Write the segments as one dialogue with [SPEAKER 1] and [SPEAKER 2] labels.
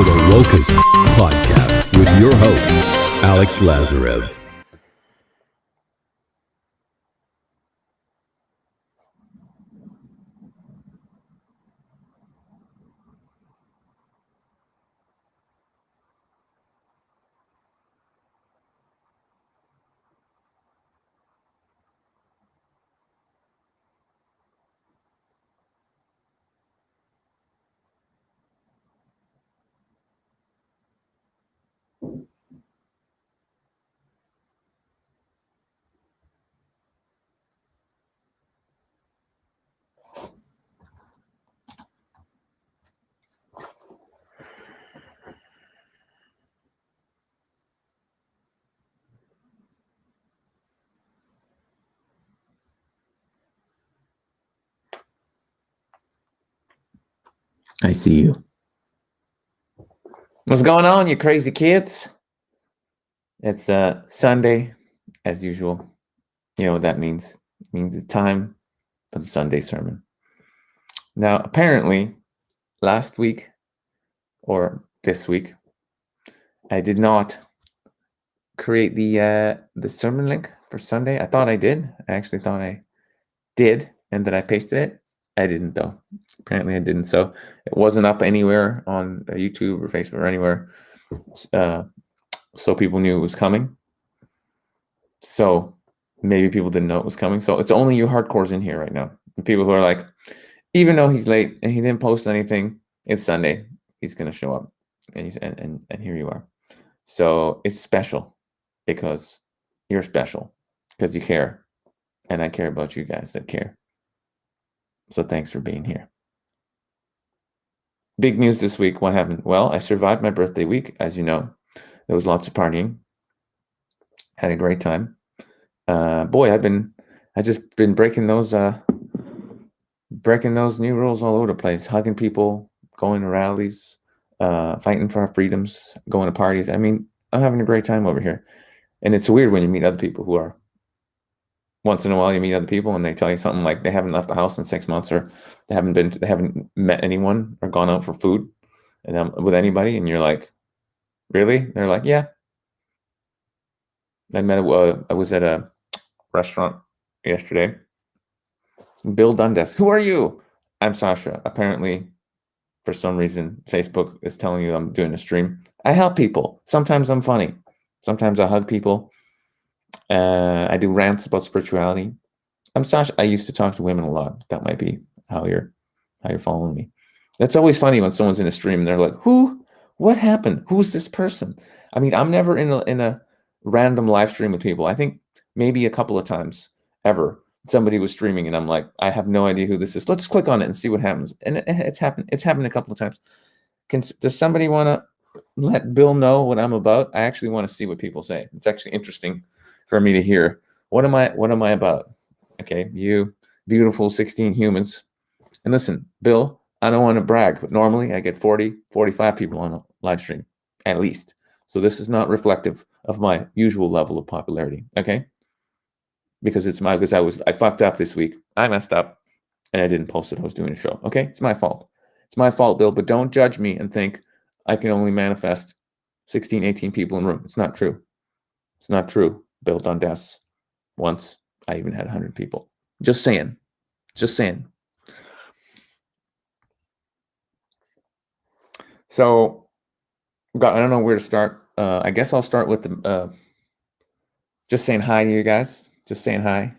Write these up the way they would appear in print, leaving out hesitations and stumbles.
[SPEAKER 1] to the Wokest Podcast with your host, Alex Lazarev. I see you. What's going on, you crazy kids? It's Sunday, as usual. You know what that means? It means it's time for the Sunday sermon. Now, apparently, last week or this week, I did not create the sermon link for Sunday. I thought I did. I actually thought I did, and that I pasted it. I didn't, though. Apparently, I didn't. So it wasn't up anywhere on YouTube or Facebook or anywhere. So people knew it was coming. So maybe people didn't know it was coming. So it's only you hardcores in here right now. The people who are like, even though he's late and he didn't post anything, it's Sunday. He's going to show up. And here you are. So it's special because you're special because you care. And I care about you guys that care. So thanks for being here. Big news this week. What happened? Well, I survived my birthday week, as you know. There was lots of partying. Had a great time. Boy, I just been breaking those new rules all over the place. Hugging people, going to rallies, fighting for our freedoms, going to parties. I mean, I'm having a great time over here. And it's weird when you meet other people who are. Once in a while, you meet other people and they tell you something like they haven't left the house in 6 months, or they haven't met anyone or gone out for food and with anybody, and you're like, really? They're like, yeah. I was at a restaurant yesterday. Bill Dundas. Who are you? I'm Sasha. Apparently, for some reason, Facebook is telling you I'm doing a stream. I help people. Sometimes I'm funny. Sometimes I hug people. I do rants about spirituality. I'm Sasha. I used to talk to women a lot. That might be how you're following me. That's always funny when someone's in a stream and they're like, "Who? What happened? Who's this person?" I mean, I'm never in a random live stream with people. I think maybe a couple of times ever somebody was streaming and I'm like, I have no idea who this is. Let's click on it and see what happens. And it's happened. It's happened a couple of times. Does somebody want to let Bill know what I'm about? I actually want to see what people say. It's actually interesting for me to hear. What am I about? Okay, you beautiful 16 humans. And listen, Bill, I don't want to brag, but normally I get 40, 45 people on a live stream, at least. So this is not reflective of my usual level of popularity, okay? Because I fucked up this week. I messed up and I didn't post that I was doing a show, okay? It's my fault. It's my fault, Bill, but don't judge me and think I can only manifest 16, 18 people in a room. It's not true. It's not true, Bill Dundas. Once I even had 100 people. Just saying. Just saying. So, I don't know where to start. I guess I'll start with just saying hi to you guys. Just saying hi.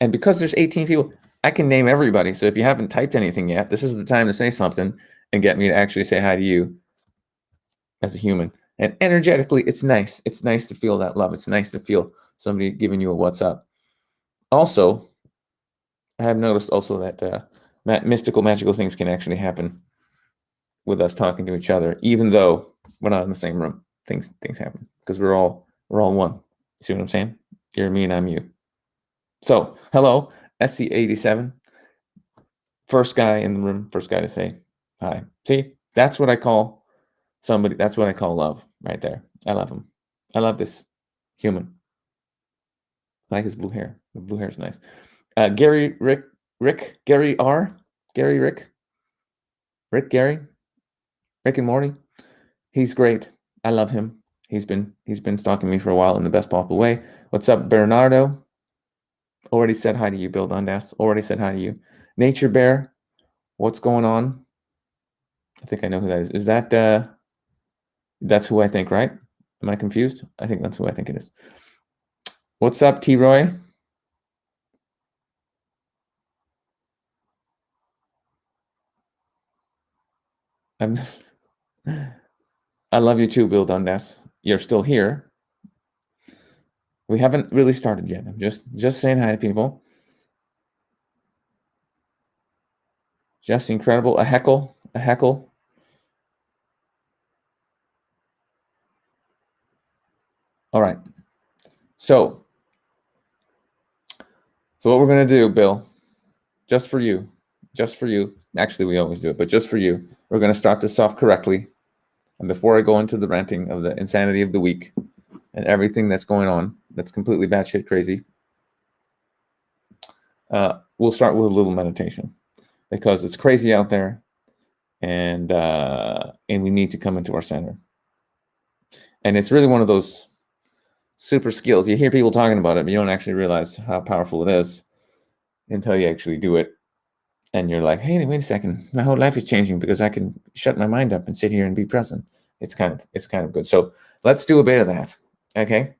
[SPEAKER 1] And because there's 18 people, I can name everybody. So if you haven't typed anything yet, this is the time to say something and get me to actually say hi to you as a human. And energetically, it's nice. It's nice to feel that love. It's nice to feel somebody giving you a what's up. Also, I have noticed also that mystical, magical things can actually happen with us talking to each other, even though we're not in the same room. Things happen because we're all one. See what I'm saying? You're me and I'm you. So, hello, SC87. First guy in the room, first guy to say hi. See, that's what I call somebody. That's what I call love right there. I love him. I love this human. I like his blue hair. The blue hair is nice. Gary, Gary R. Gary, Rick and Morty. He's great. I love him. He's been stalking me for a while in the best possible way. What's up, Bernardo? Already said hi to you, Bill Dundas. Already said hi to you. Nature Bear, what's going on? I think I know who that is. Is that that's who I think, right? Am I confused? I think that's who I think it is. What's up, T Roy? I love you too, Bill Dundas. You're still here. We haven't really started yet. I'm just saying hi to people. Just incredible. A heckle. All right. So what we're gonna do, Bill, just for you. Actually, we always do it, but just for you, we're gonna start this off correctly. And before I go into the ranting of the insanity of the week and everything that's going on, that's completely batshit crazy, we'll start with a little meditation because it's crazy out there, and we need to come into our center. And it's really one of those super skills. You hear people talking about it, but you don't actually realize how powerful it is until you actually do it. And you're like, hey, wait a second, my whole life is changing because I can shut my mind up and sit here and be present. It's kind of good. So let's do a bit of that, okay?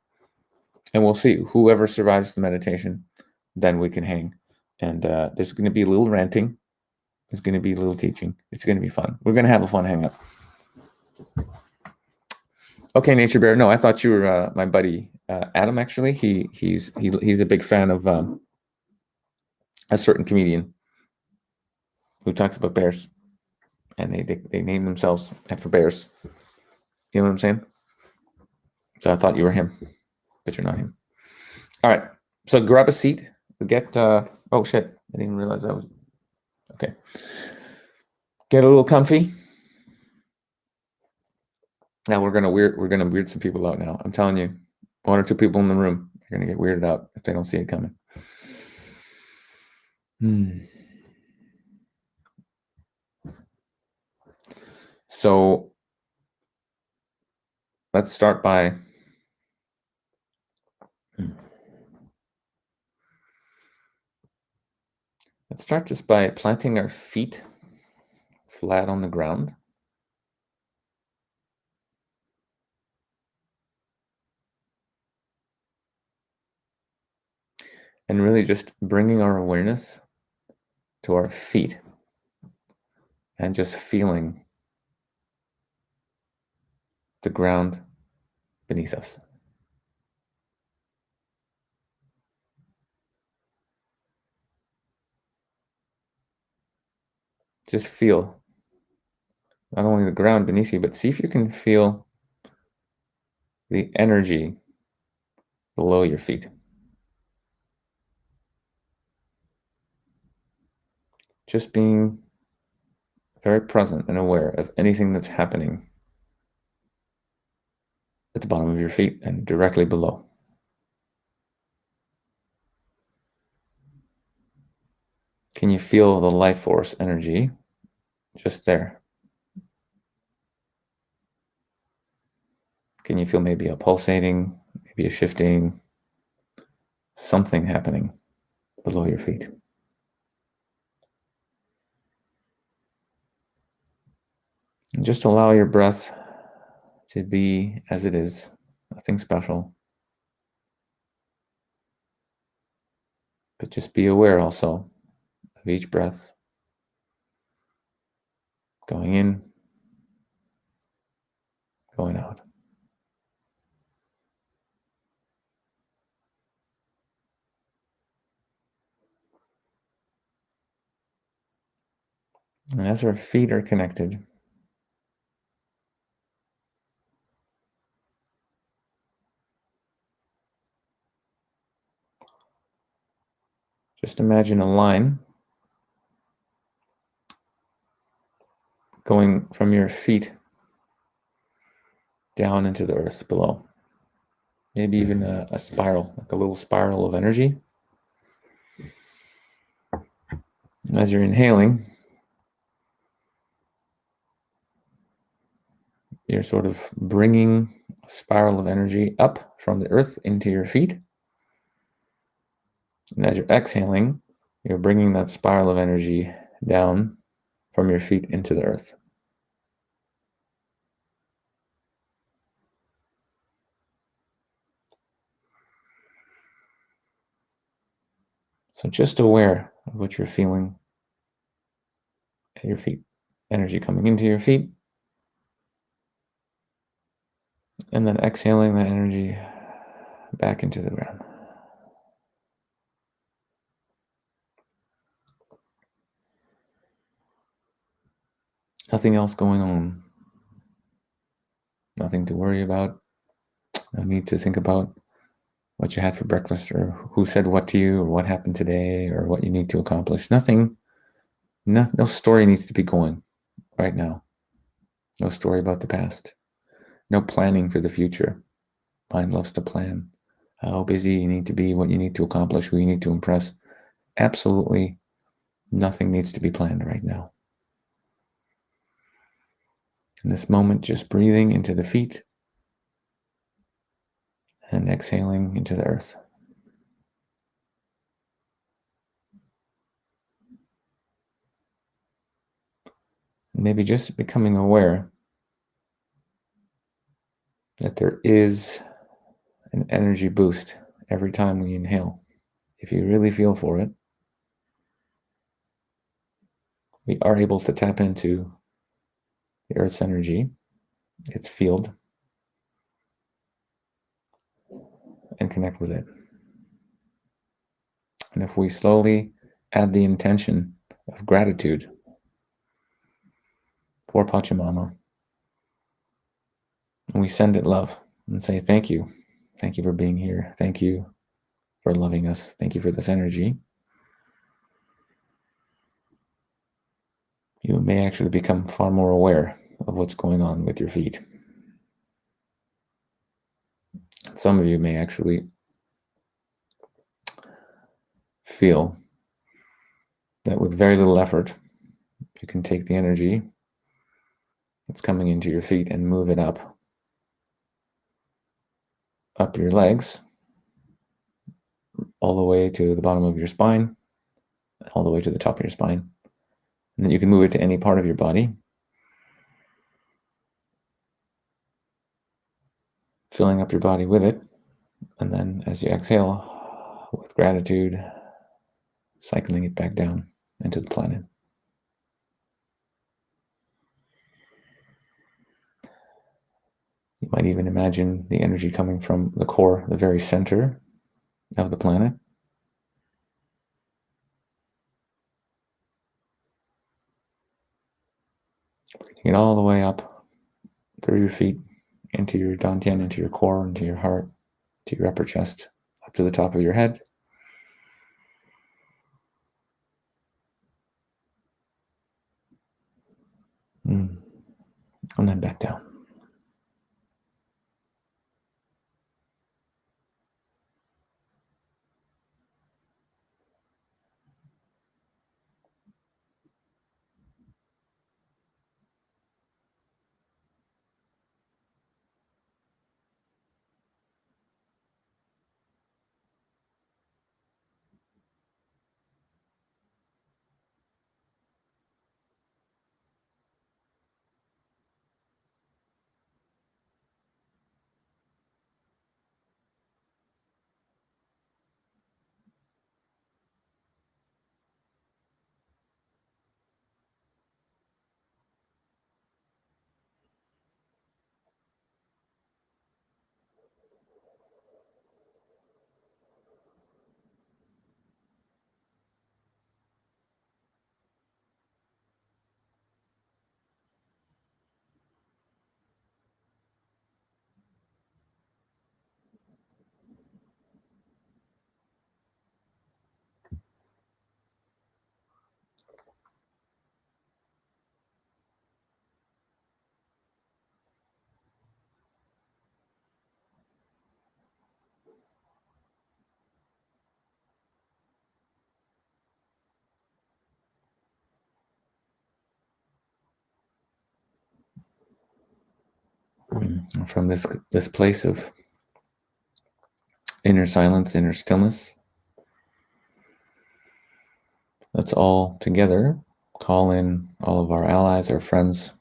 [SPEAKER 1] And we'll see whoever survives the meditation, then we can hang. And there's going to be a little ranting. There's going to be a little teaching. It's going to be fun. We're going to have a fun hang up. Okay, Nature Bear. No, I thought you were my buddy Adam. Actually, he's a big fan of a certain comedian who talks about bears, and they name themselves after bears. You know what I'm saying? So I thought you were him, but you're not him. All right. So grab a seat. Get oh shit! I didn't realize that was okay. Get a little comfy. Now we're gonna weird some people out now. I'm telling you, 1 or 2 people in the room are gonna get weirded out if they don't see it coming. So let's start by just by planting our feet flat on the ground. And really just bringing our awareness to our feet and just feeling the ground beneath us. Just feel not only the ground beneath you, but see if you can feel the energy below your feet. Just being very present and aware of anything that's happening at the bottom of your feet and directly below. Can you feel the life force energy just there? Can you feel maybe a pulsating, maybe a shifting, something happening below your feet? And just allow your breath to be as it is, nothing special. But just be aware also of each breath going in, going out. And as our feet are connected, just imagine a line going from your feet down into the earth below. Maybe even a spiral, like a little spiral of energy. As you're inhaling, You're sort of bringing a spiral of energy up from the earth into your feet. And as you're exhaling, you're bringing that spiral of energy down from your feet into the earth. So just aware of what you're feeling at your feet. Energy coming into your feet, and then exhaling that energy back into the ground. Nothing else going on. Nothing to worry about. No need to think about what you had for breakfast or who said what to you or what happened today or what you need to accomplish. Nothing, no story needs to be going right now. No story about the past. No planning for the future. Mind loves to plan. How busy you need to be, what you need to accomplish, who you need to impress. Absolutely nothing needs to be planned right now. In this moment, just breathing into the feet and exhaling into the earth. Maybe just becoming aware that there is an energy boost every time we inhale. If you really feel for it, we are able to tap into the Earth's energy, its field, and connect with it. And if we slowly add the intention of gratitude for Pachamama, and we send it love and say, thank you. Thank you for being here. Thank you for loving us. Thank you for this energy. You may actually become far more aware of what's going on with your feet. Some of you may actually feel that with very little effort, you can take the energy that's coming into your feet and move it up your legs, all the way to the bottom of your spine, all the way to the top of your spine. And then you can move it to any part of your body, filling up your body with it. And then as you exhale, with gratitude, cycling it back down into the planet. You might even imagine the energy coming from the core, the very center of the planet. Bringing it all the way up through your feet, into your dantian, into your core, into your heart, to your upper chest, up to the top of your head. And then back down. from this place of inner silence, inner stillness, let's all together call in all of our allies, our friends,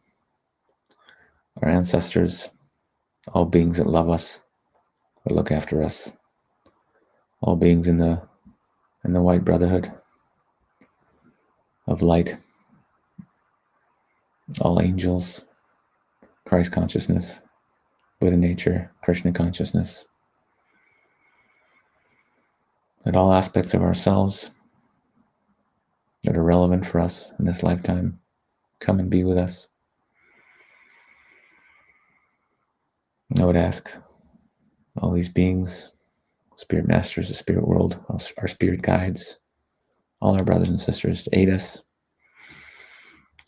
[SPEAKER 1] our ancestors, all beings that love us, that look after us, all beings in the white brotherhood of light, all angels, Christ consciousness, Buddha nature, Krishna consciousness, that all aspects of ourselves that are relevant for us in this lifetime come and be with us. I would ask all these beings, spirit masters, the spirit world, our spirit guides, all our brothers and sisters to aid us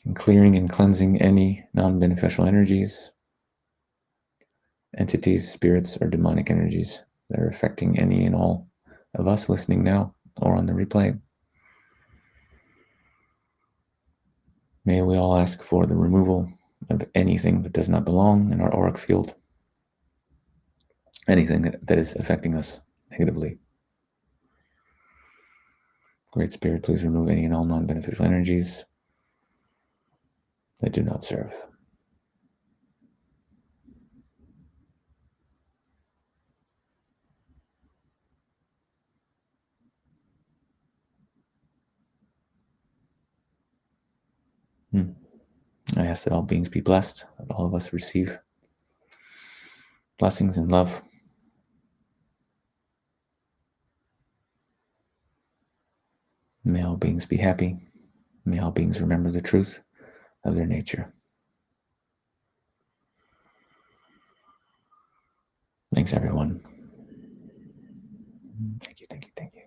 [SPEAKER 1] in clearing and cleansing any non-beneficial energies, entities, spirits, or demonic energies that are affecting any and all of us listening now or on the replay. May we all ask for the removal of anything that does not belong in our auric field, anything that is affecting us negatively. Great Spirit, please remove any and all non-beneficial energies that do not serve. I ask that all beings be blessed, that all of us receive blessings and love. May all beings be happy. May all beings remember the truth of their nature. Thanks, everyone. Thank you, thank you, thank you.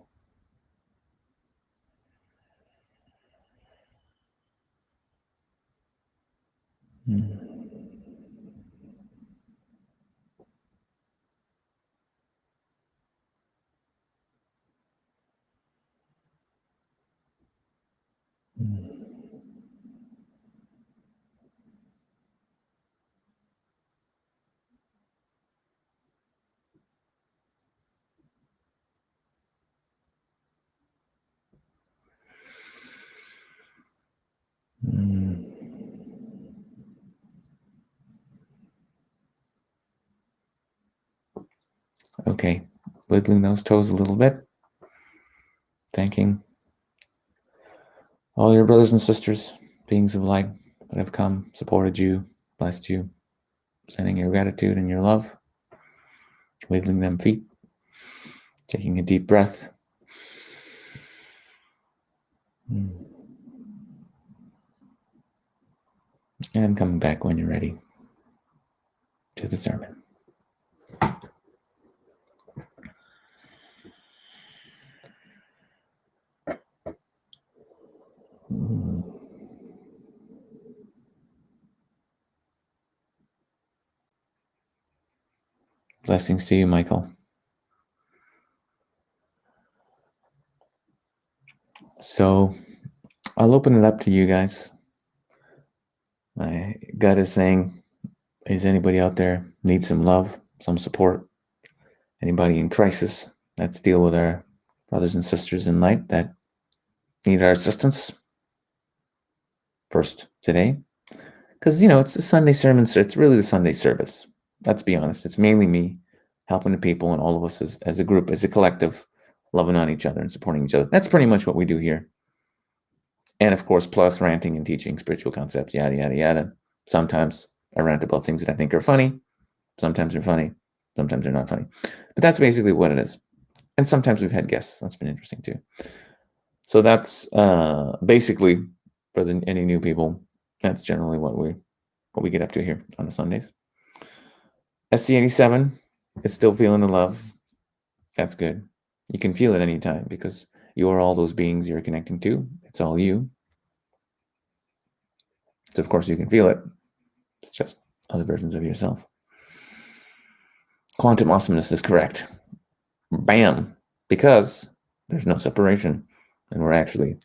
[SPEAKER 1] Okay, wiggling those toes a little bit. Thanking all your brothers and sisters, beings of light that have come, supported you, blessed you, sending your gratitude and your love, wiggling them feet, taking a deep breath. And coming back when you're ready to the sermon. Blessings to you, Michael. So I'll open it up to you guys. My gut is saying, is anybody out there need some love, some support? Anybody in crisis? Let's deal with our brothers and sisters in light that need our assistance first today. Because, it's the Sunday sermon, so it's really the Sunday service. Let's be honest. It's mainly me helping the people and all of us as a group, as a collective, loving on each other and supporting each other. That's pretty much what we do here. And of course, plus ranting and teaching spiritual concepts, yada, yada, yada. Sometimes I rant about things that I think are funny. Sometimes they're funny. Sometimes they're not funny. But that's basically what it is. And sometimes we've had guests. That's been interesting too. So that's basically, for any new people, that's generally what we get up to here on the Sundays. SC87 is still feeling the love. That's good. You can feel it anytime because you are all those beings you're connecting to. It's all you. So of course you can feel it. It's just other versions of yourself. Quantum awesomeness is correct. Bam! Because there's no separation, and we're actually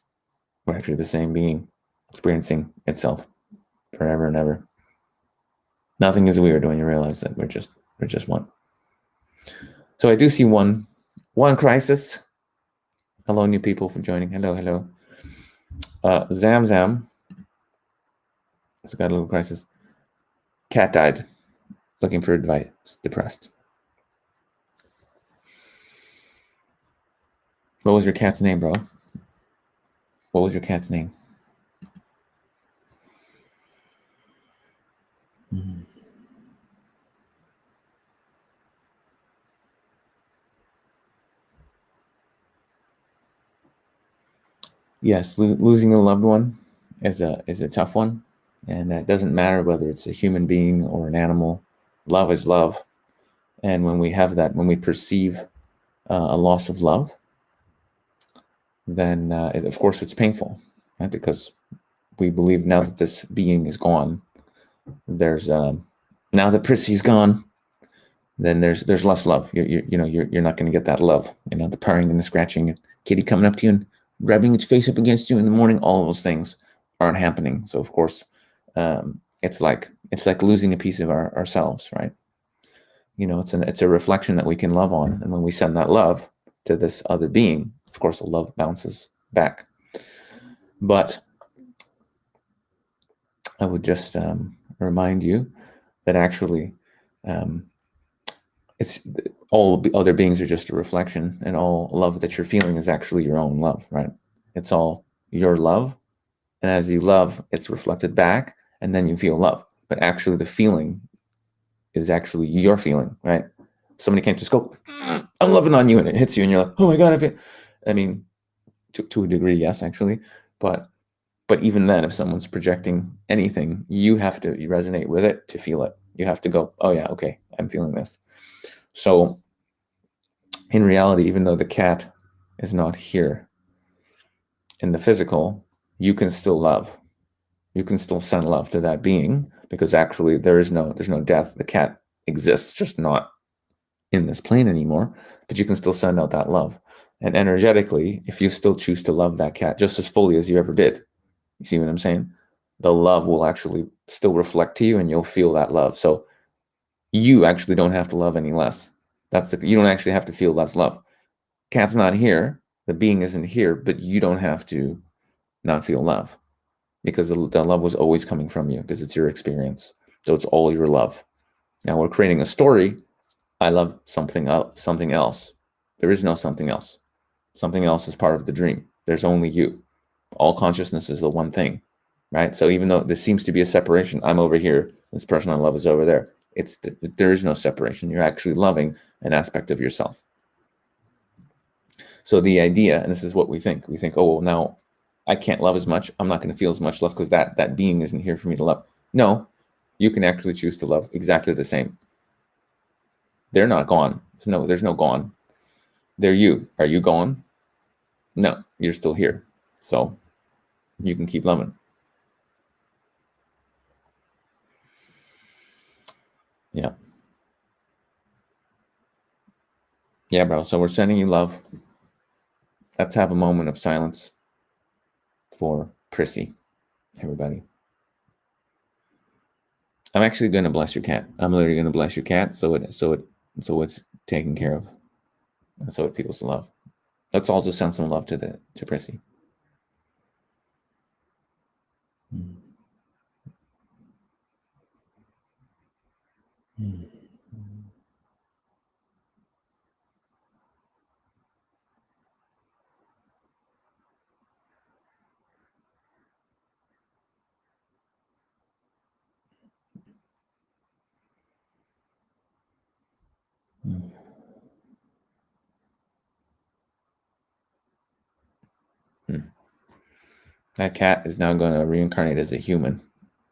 [SPEAKER 1] the same being experiencing itself forever and ever. Nothing is weird when you realize that we're just one. So I do see one crisis. Hello, new people for joining. Hello. Zam has got a little crisis. Cat died. Looking for advice. Depressed. What was your cat's name, bro? What was your cat's name? Yes, losing a loved one is a tough one, and it doesn't matter whether it's a human being or an animal. Love is love, and when we have that, when we perceive a loss of love, then of course it's painful, right? Because we believe now that this being is gone, there's now that Prissy's gone, then there's less love. You're not going to get that love. The purring and the scratching, and kitty coming up to you and rubbing its face up against you in the morning. All of those things aren't happening. So of course, it's like losing a piece of ourselves, right? It's a reflection that we can love on, and when we send that love to this other being, of course, the love bounces back. But I would just remind you that actually, it's all other beings are just a reflection, and all love that you're feeling is actually your own love, right? It's all your love, and as you love, it's reflected back, and then you feel love. But actually, the feeling is actually your feeling, right? Somebody can't just go, "I'm loving on you," and it hits you, and you're like, "Oh my god!" I mean, to a degree, yes, actually, but even then, if someone's projecting anything, you have to resonate with it to feel it. You have to go, "Oh yeah, okay, I'm feeling this." So in reality, even though the cat is not here in the physical, you can still love. You can still send love to that being, because actually there's no death. The cat exists, just not in this plane anymore, but you can still send out that love. And energetically, if you still choose to love that cat just as fully as you ever did, you see what I'm saying? The love will actually still reflect to you, and you'll feel that love. So you actually don't have to love any less. You don't actually have to feel less love. Cat's not here, the being isn't here, but you don't have to not feel love, because the love was always coming from you, because it's your experience. So it's all your love. Now we're creating a story. I love something else. There is no something else. Something else is part of the dream. There's only you. All consciousness is the one thing, right? So even though there seems to be a separation, I'm over here, this person I love is over there, there is no separation. You're actually loving an aspect of yourself. So the idea, and this is what we think, oh, well, now I can't love as much. I'm not going to feel as much love because that being isn't here for me to love. No, you can actually choose to love exactly the same. They're not gone. No, there's no gone. They're you. Are you gone? No, you're still here. So you can keep loving. Yeah. Yeah, bro. So we're sending you love. Let's have a moment of silence for Prissy, everybody. I'm actually going to bless your cat. I'm literally going to bless your cat so it's taken care of, so it feels love. Let's also send some love to Prissy. Mm. Mm. Mm. Mm. That cat is now going to reincarnate as a human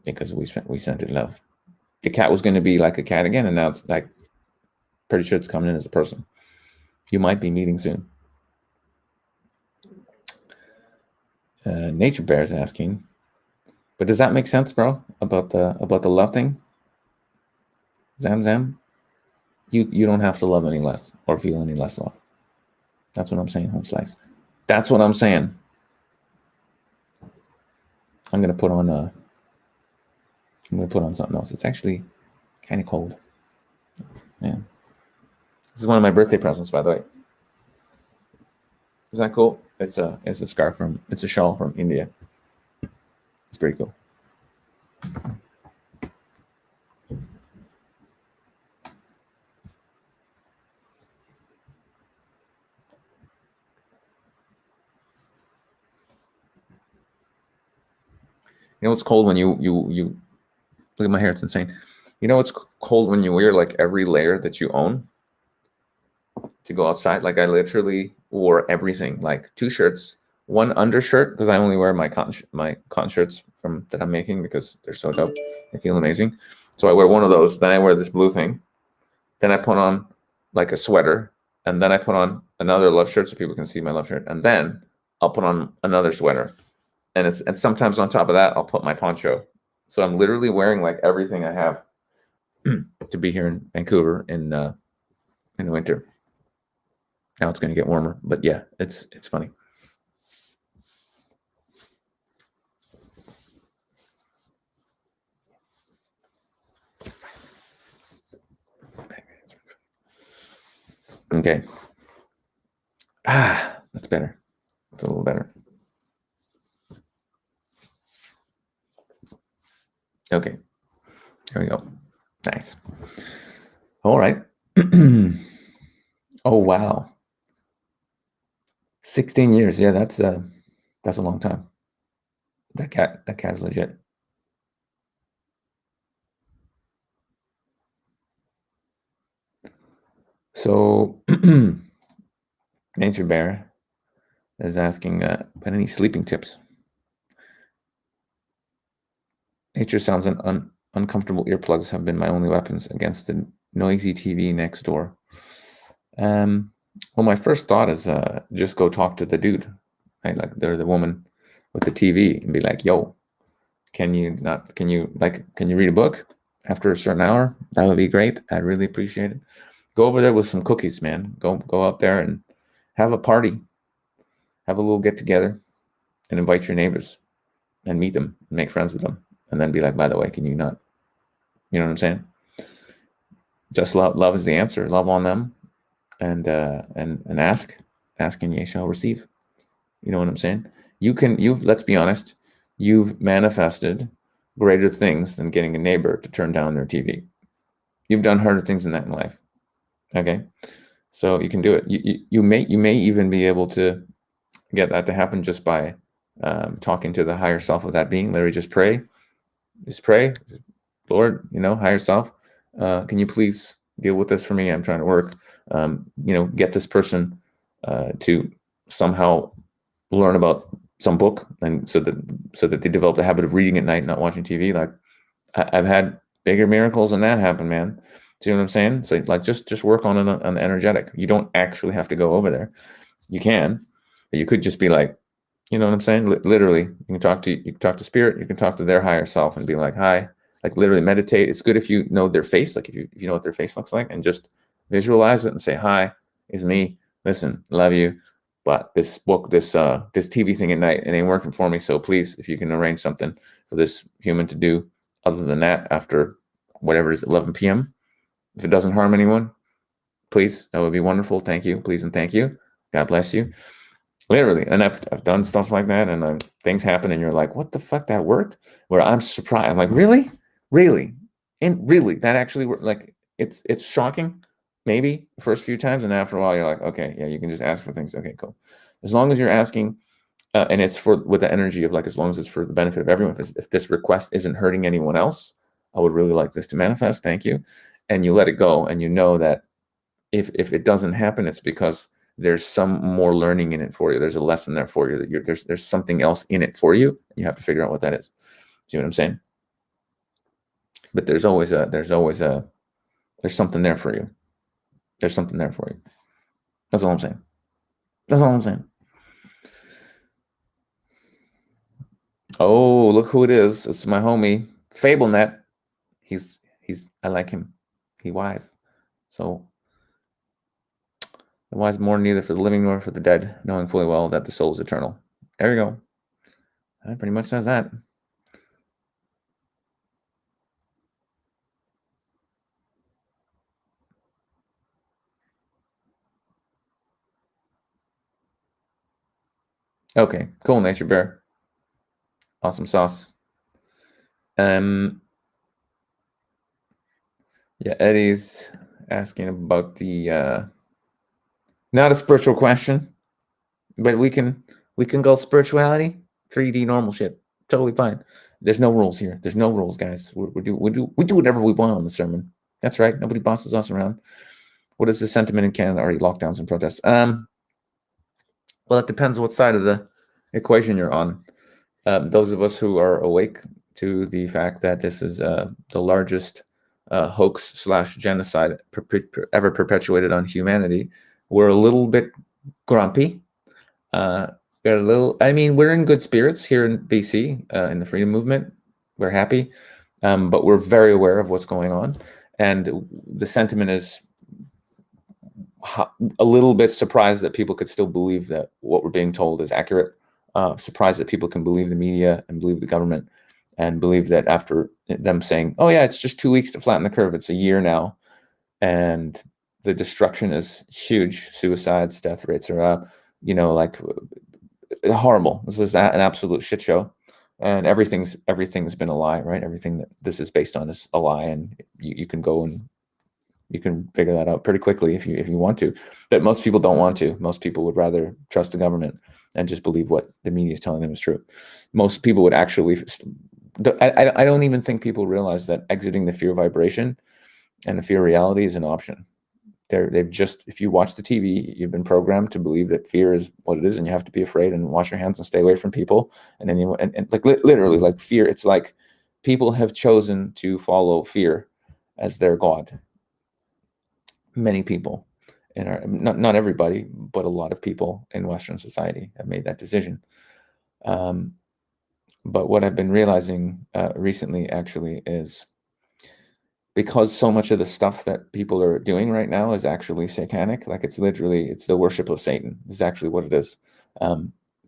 [SPEAKER 1] because we sent it love. The cat was going to be like a cat again, and now it's like pretty sure it's coming in as a person. You might be meeting soon. Nature Bear is asking, but does that make sense, bro? About the love thing? Zam, you don't have to love any less or feel any less love. That's what I'm saying, Home Slice. That's what I'm saying. I'm gonna put on something else. It's actually Kind of cold. Yeah. This is one of my birthday presents, by the way. Isn't that cool? It's a scarf it's a shawl from India. It's pretty cool. You know, it's cold when you look at my hair. It's insane. You know, it's cold when you wear like every layer that you own to go outside. Like I literally wore everything, like 2 shirts, 1 undershirt, because I only wear my cotton shirts from that I'm making because they're so dope. They feel amazing. So I wear one of those. Then I wear this blue thing. Then I put on like a sweater, and then I put on another love shirt so people can see my love shirt, and then I'll put on another sweater, and sometimes on top of that I'll put my poncho. So I'm literally wearing like everything I have to be here in Vancouver in the winter. Now it's going to get warmer, but yeah, it's funny. Okay. That's better. That's a little better. Okay. There we go. Nice. All right. Oh, wow. 16 years. Yeah, that's a long time. That cat's legit. So Nature Bear is asking, got any sleeping tips? Nature sounds and uncomfortable earplugs have been my only weapons against the noisy TV next door. Well, my first thought is just go talk to the dude, right? Like they're the woman with the TV and be like, yo, can you read a book after a certain hour? That would be great. I really appreciate it. Go over there with some cookies, man. Go up there and have a party, have a little get together, and invite your neighbors and meet them, and make friends with them, and then be like, by the way, can you not? You know what I'm saying? Just love is the answer. Love on them, and ask and ye shall receive. You know what I'm saying? Let's be honest, you've manifested greater things than getting a neighbor to turn down their TV. You've done harder things than that in life. Okay, so you can do it. You may even be able to get that to happen just by talking to the higher self of that being. Literally, just pray, Lord, higher self, can you please deal with this for me? I'm trying to work. Get this person to somehow learn about some book, and so that they develop the habit of reading at night, not watching TV. Like I've had bigger miracles than that happen, man. See what I'm saying? So like just work on an energetic. You don't actually have to go over there. You can, but you could just be like, you know what I'm saying? Literally, you can talk to spirit. You can talk to their higher self and be like, hi. Like literally meditate. It's good if you know their face, like if you know what their face looks like, and just visualize it and say, hi, it's me. Listen, love you. But this book, this TV thing at night, it ain't working for me. So please, if you can arrange something for this human to do other than that after whatever it is, 11 p.m., if it doesn't harm anyone, please, that would be wonderful. Thank you. Please and thank you. God bless you. Literally. And I've done stuff like that, and things happen and you're like, what the fuck, that worked? Where I'm surprised. I'm like, really? And really, that actually worked. Like it's shocking, maybe the first few times, and after a while you're like, okay, yeah, you can just ask for things. Okay, cool. As long as you're asking, and it's with the energy of like, as long as it's for the benefit of everyone. If this request isn't hurting anyone else, I would really like this to manifest. Thank you. And you let it go, and you know that if it doesn't happen, it's because there's some more learning in it for you. There's a lesson there for you. That there's something else in it for you. You have to figure out what that is. See what I'm saying? But there's something there for you. There's something there for you. That's all I'm saying. That's all I'm saying. Oh, look who it is. It's my homie, FableNet. I like him. He wise. So the wise more neither for the living nor for the dead, knowing fully well that the soul is eternal. There you go. That pretty much says that. Okay, cool. Nature Bear. Awesome sauce. Um, yeah, Eddie's asking about the not a spiritual question, but we can go spirituality, 3D normal shit, totally fine. There's no rules here. There's no rules, guys. We do whatever we want on the sermon. That's right. Nobody bosses us around. What is the sentiment in Canada? Are you lockdowns and protests? Well, it depends what side of the equation you're on. Those of us who are awake to the fact that this is the largest hoax slash genocide ever perpetuated on humanity, we're a little bit grumpy. Uh, we're a little. I mean, we're in good spirits here in BC in the freedom movement. We're happy, but we're very aware of what's going on, and the sentiment is a little bit surprised that people could still believe that what we're being told is accurate. Surprised that people can believe the media and believe the government and believe that after them saying, "Oh yeah, it's just 2 weeks to flatten the curve," it's a year now, and the destruction is huge. Suicides, death rates are up. Like horrible. This is an absolute shit show, and everything's been a lie, right? Everything that this is based on is a lie, and you can go and you can figure that out pretty quickly if you want to. But most people don't want to. Most people would rather trust the government and just believe what the media is telling them is true. Most people would actually. I don't even think people realize that exiting the fear vibration and the fear reality is an option. They've just, if you watch the TV, you've been programmed to believe that fear is what it is, and you have to be afraid and wash your hands and stay away from people. And then and like literally, like fear, it's like people have chosen to follow fear as their god. Many people, and not everybody, but a lot of people in Western society have made that decision. But what I've been realizing recently, actually, is because so much of the stuff that people are doing right now is actually satanic. Like it's the worship of Satan. This is actually what it is.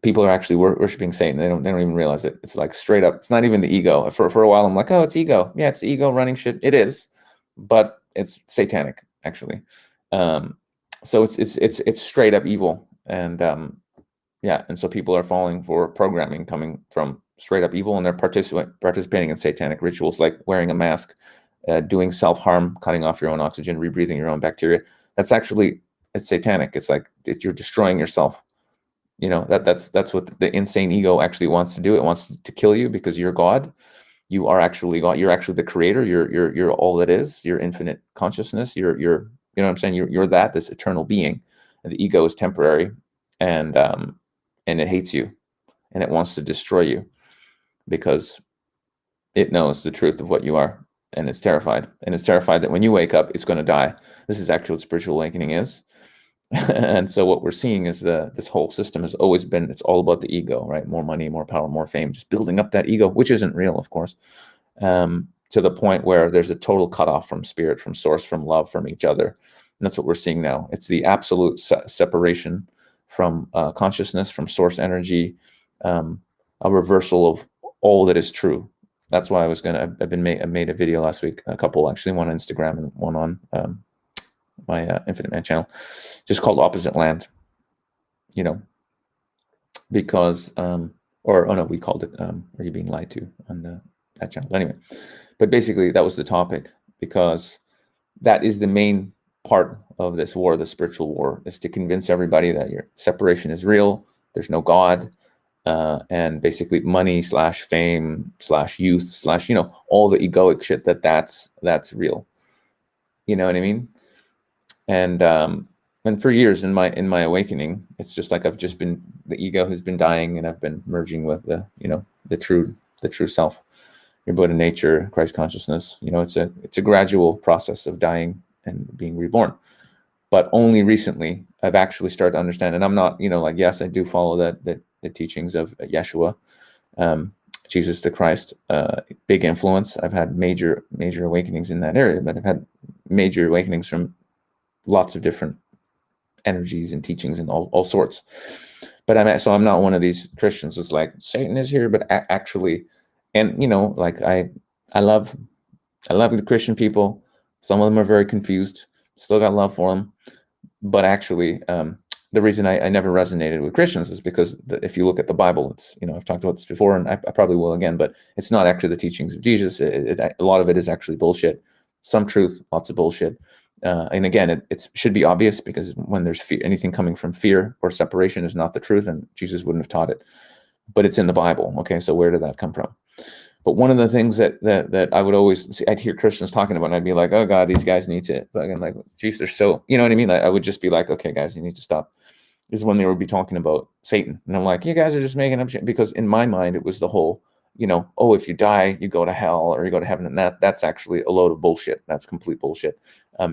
[SPEAKER 1] People are actually worshiping Satan. They don't even realize it. It's like straight up. It's not even the ego. For a while, I'm like, oh, it's ego. Yeah, it's ego running shit. It is, but it's satanic actually. So it's straight up evil, and yeah, and so people are falling for programming coming from straight up evil, and they're participating in satanic rituals like wearing a mask, doing self-harm, cutting off your own oxygen, rebreathing your own bacteria. It's satanic. It's like you're destroying yourself. That's what the insane ego actually wants to do. It wants to kill you because you're God. You are actually God. You're actually the creator. You're all that is. You're infinite consciousness. You're you know what I'm saying? You're this eternal being. And the ego is temporary, and it hates you, and it wants to destroy you because it knows the truth of what you are, and it's terrified. And it's terrified that when you wake up, it's going to die. This is actually what spiritual awakening is. And so what we're seeing is this whole system has always been, it's all about the ego, right? More money, more power, more fame, just building up that ego, which isn't real, of course, to the point where there's a total cutoff from spirit, from source, from love, from each other. And that's what we're seeing now. It's the absolute separation from consciousness, from source energy, a reversal of all that is true. That's why I made a video last week, a couple actually, one on Instagram and one on my Infinite Man channel, just called Opposite Land. Because we called it Are You Being Lied To on that channel. But anyway, but basically that was the topic, because that is the main part of this war, the spiritual war, is to convince everybody that your separation is real. There's no God. And basically money slash fame slash youth slash, all the egoic shit that's real. You know what I mean? And for years in my awakening, it's just like the ego has been dying, and I've been merging with the true self, your Buddha nature, Christ consciousness. It's a gradual process of dying and being reborn. But only recently I've actually started to understand, and I'm not, yes, I do follow the teachings of Yeshua, Jesus the Christ, big influence. I've had major awakenings in that area, but I've had major awakenings from lots of different energies and teachings and all sorts. But I'm not one of these Christians who's like, Satan is here, but actually, and like I love the Christian people. Some of them are very confused. Still got love for them, but actually, the reason I never resonated with Christians is because if you look at the Bible, it's, I've talked about this before, and I probably will again, but it's not actually the teachings of Jesus. A lot of it is actually bullshit. Some truth, lots of bullshit. And again, it should be obvious, because when there's fear, anything coming from fear or separation is not the truth, and Jesus wouldn't have taught it. But it's in the Bible. Okay, so where did that come from? But one of the things that I would always see, I'd hear Christians talking about, and I'd be like, oh God, these guys need to fucking, like, geez, they're so, you know what I mean? I would just be like, okay, guys, you need to stop. This is when they would be talking about Satan. And I'm like, you guys are just making up shit. Because in my mind, it was the whole, oh, if you die, you go to hell or you go to heaven. And that's actually a load of bullshit. That's complete bullshit.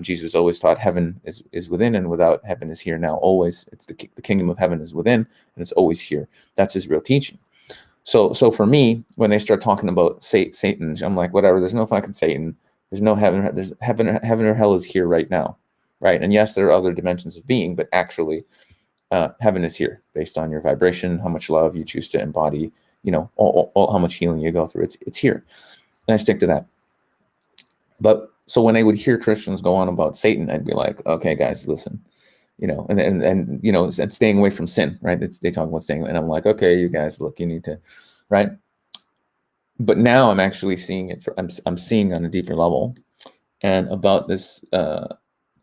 [SPEAKER 1] Jesus always taught heaven is within, and without heaven is here now. Always, it's the kingdom of heaven is within, and it's always here. That's his real teaching. So for me, when they start talking about Satan, I'm like, whatever. There's no fucking Satan. There's no heaven. There's heaven or hell is here right now, right? And yes, there are other dimensions of being, but actually, heaven is here based on your vibration, how much love you choose to embody, all how much healing you go through. It's here, and I stick to that. But so when I would hear Christians go on about Satan, I'd be like, okay, guys, listen. And staying away from sin, right? They talk about staying away, and I'm like, okay, you guys, look, you need to, right? But now I'm actually seeing it. I'm seeing on a deeper level, and about this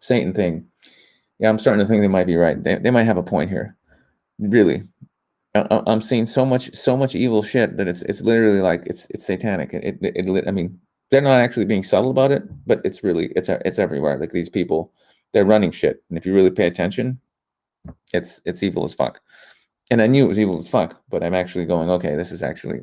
[SPEAKER 1] Satan thing. Yeah, I'm starting to think they might be right. They might have a point here. Really, I'm seeing so much evil shit that it's literally like it's satanic. I mean, they're not actually being subtle about it, but it's everywhere. Like, these people, they're running shit, and if you really pay attention, it's evil as fuck. And I knew it was evil as fuck, but I'm actually going, okay, this is actually.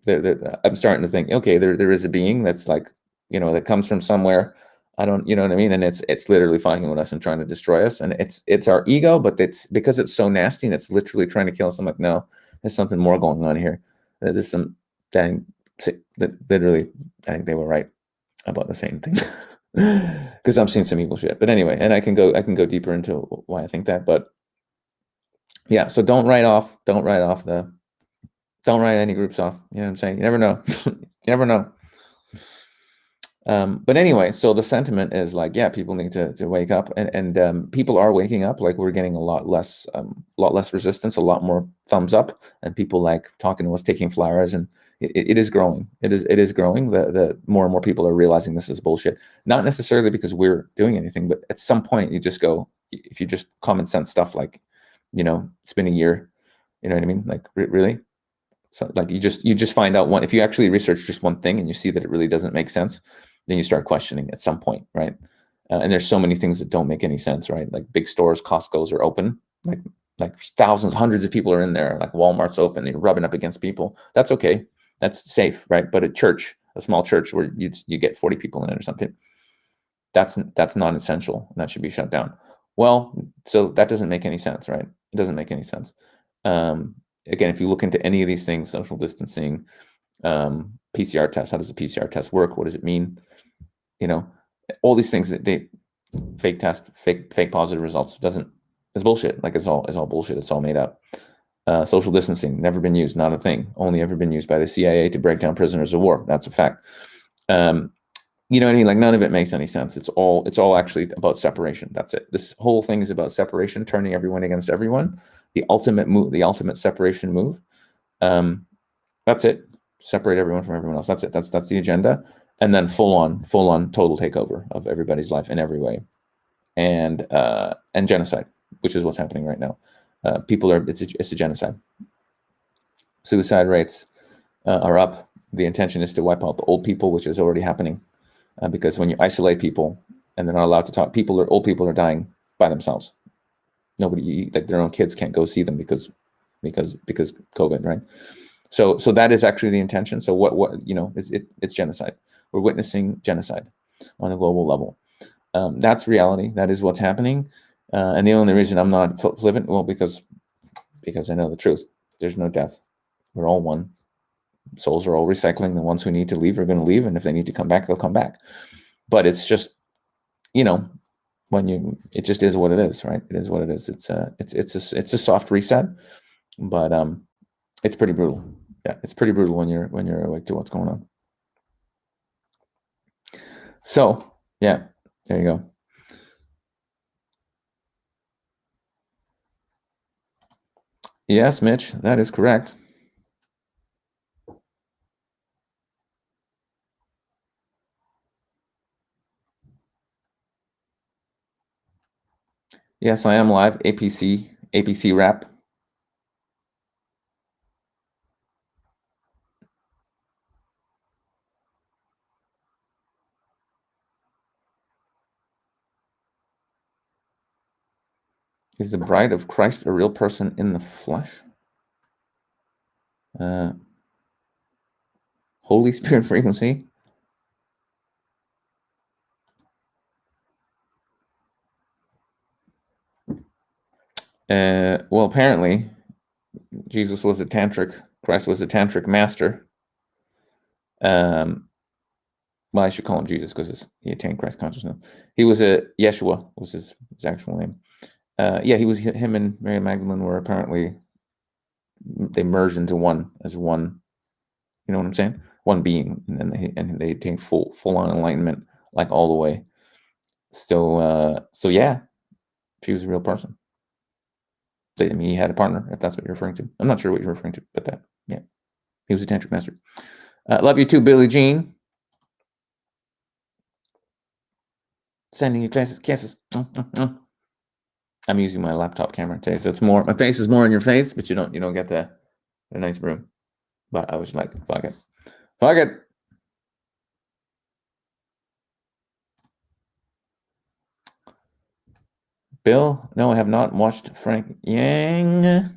[SPEAKER 1] I'm starting to think, okay, there is a being that's like, that comes from somewhere. I don't, you know what I mean? And it's literally fucking with us and trying to destroy us. And it's our ego, but it's because it's so nasty and it's literally trying to kill us. I'm like, no, there's something more going on here. There's some dang, that literally, I think they were right about the same thing. Because I'm seeing some evil shit. But anyway, and I can go deeper into why I think that. But yeah, so don't write any groups off. You know what I'm saying? You never know. You never know. But anyway, so the sentiment is like, yeah, people need to wake up, and people are waking up. Like, we're getting a lot less resistance, a lot more thumbs up, and people like talking to us, taking flowers, and it is growing. It is growing. The more and more people are realizing this is bullshit. Not necessarily because we're doing anything, but at some point you just go, if you just common sense stuff like, it's been a year, you know what I mean? Like, really. So, like, you just find out if you actually research just one thing and you see that it really doesn't make sense, then you start questioning at some point, right? And there's so many things that don't make any sense, right? Like, big stores, Costco's are open, like thousands, hundreds of people are in there. Like, Walmart's open, you're rubbing up against people. That's okay, that's safe, right? But a small church where you get 40 people in it or something, that's not essential, and that should be shut down. Well, so that doesn't make any sense, right? It doesn't make any sense. Again, if you look into any of these things, social distancing, PCR test, how does the PCR test work? What does it mean? All these things that they fake test, fake positive results it's bullshit. Like, it's all bullshit. It's all made up. Social distancing, never been used, not a thing. Only ever been used by the CIA to break down prisoners of war. That's a fact. You know what I mean? Like, none of it makes any sense. It's all actually about separation. That's it. This whole thing is about separation, turning everyone against everyone. The ultimate move, the ultimate separation move. That's it. Separate everyone from everyone else. That's it. That's the agenda. And then full on total takeover of everybody's life in every way, and genocide, which is what's happening right now. It's a genocide. Suicide rates are up. The intention is to wipe out the old people, which is already happening, because when you isolate people and they're not allowed to talk, old people are dying by themselves. Nobody, like, their own kids can't go see them because COVID, right? So that is actually the intention. So it's genocide. We're witnessing genocide on a global level. That's reality. That is what's happening. And the only reason I'm not flippant, well, because I know the truth. There's no death. We're all one. Souls are all recycling. The ones who need to leave are going to leave, and if they need to come back, they'll come back. But it's just, it just is what it is, right? It is what it is. It's a soft reset, but it's pretty brutal. Yeah, it's pretty brutal when you're awake to what's going on. So yeah, there you go. Yes, Mitch, that is correct. Yes, I am live. APC rap. Is the bride of Christ a real person in the flesh? Holy Spirit frequency. Well, apparently, Jesus was a tantric. Christ was a tantric master. Well, I should call him Jesus because he attained Christ consciousness. He was a Yeshua was his actual name. Yeah, he was. Him and Mary Magdalene were apparently they merged into one as one. You know what I'm saying? One being, and then they attained full on enlightenment, like all the way. So yeah, she was a real person. I mean, he had a partner, if that's what you're referring to. I'm not sure what you're referring to, but yeah, he was a tantric master. Love you too, Billie Jean. Sending you kisses. I'm using my laptop camera today, so it's more. My face is more in your face, but you don't get the nice room. But I was like, fuck it. Bill, no, I have not watched Frank Yang.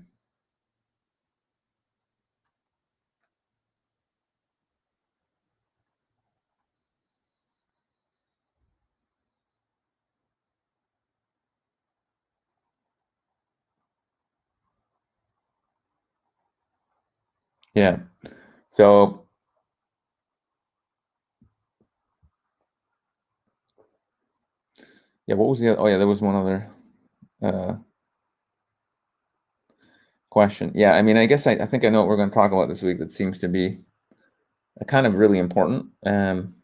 [SPEAKER 1] Yeah. So yeah, what was the other? Oh yeah, there was one other question. Yeah, I mean, I guess I think I know what we're going to talk about this week. That seems to be kind of really important. And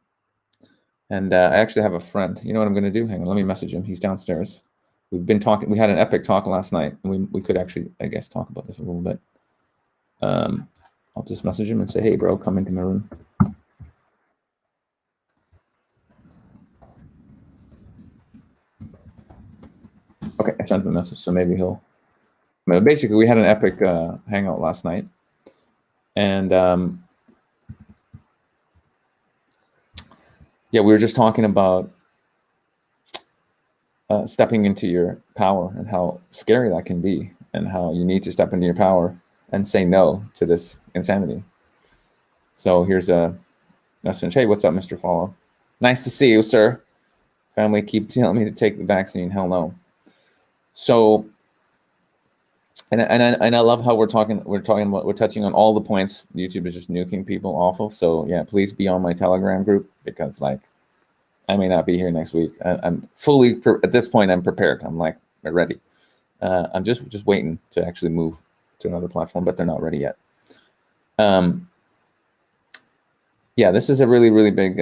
[SPEAKER 1] I actually have a friend. You know what I'm going to do? Hang on, let me message him. He's downstairs. We've been talking. We had an epic talk last night, and we could actually, I guess, talk about this a little bit. I'll just message him and say, "Hey, bro, come into my room." Okay, I sent him a message, so maybe he'll. Basically, we had an epic hangout last night, and yeah, we were just talking about stepping into your power and how scary that can be, and how you need to step into your power and say no to this insanity. So here's a message. Hey, what's up, Mr. Follow? Nice to see you, sir. Family keep telling me to take the vaccine. Hell no. So, and I love how we're touching on all the points YouTube is just nuking people off of. So yeah, please be on my Telegram group, because like I may not be here next week. I'm fully at this point. I'm prepared. I'm like ready. I'm just waiting to actually move to another platform, but they're not ready yet. Yeah, this is a really, really big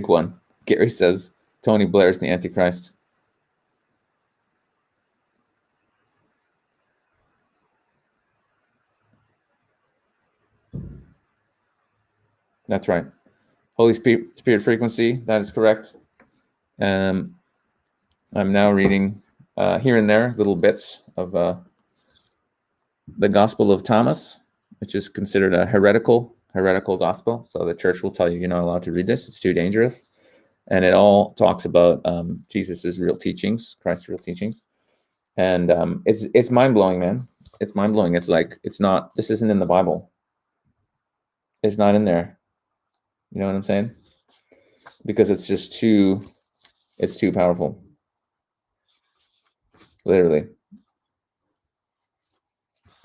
[SPEAKER 1] one. Gary says Tony Blair is the Antichrist. That's right. Holy Spirit frequency. That is correct. I'm now reading here and there little bits of the Gospel of Thomas, which is considered a heretical gospel. So the church will tell you you're not allowed to read this. It's too dangerous. And it all talks about Jesus's real teachings, Christ's real teachings. And it's mind-blowing, man. It's mind-blowing. It's like, this isn't in the Bible. It's not in there. You know what I'm saying? Because it's just too powerful. Literally.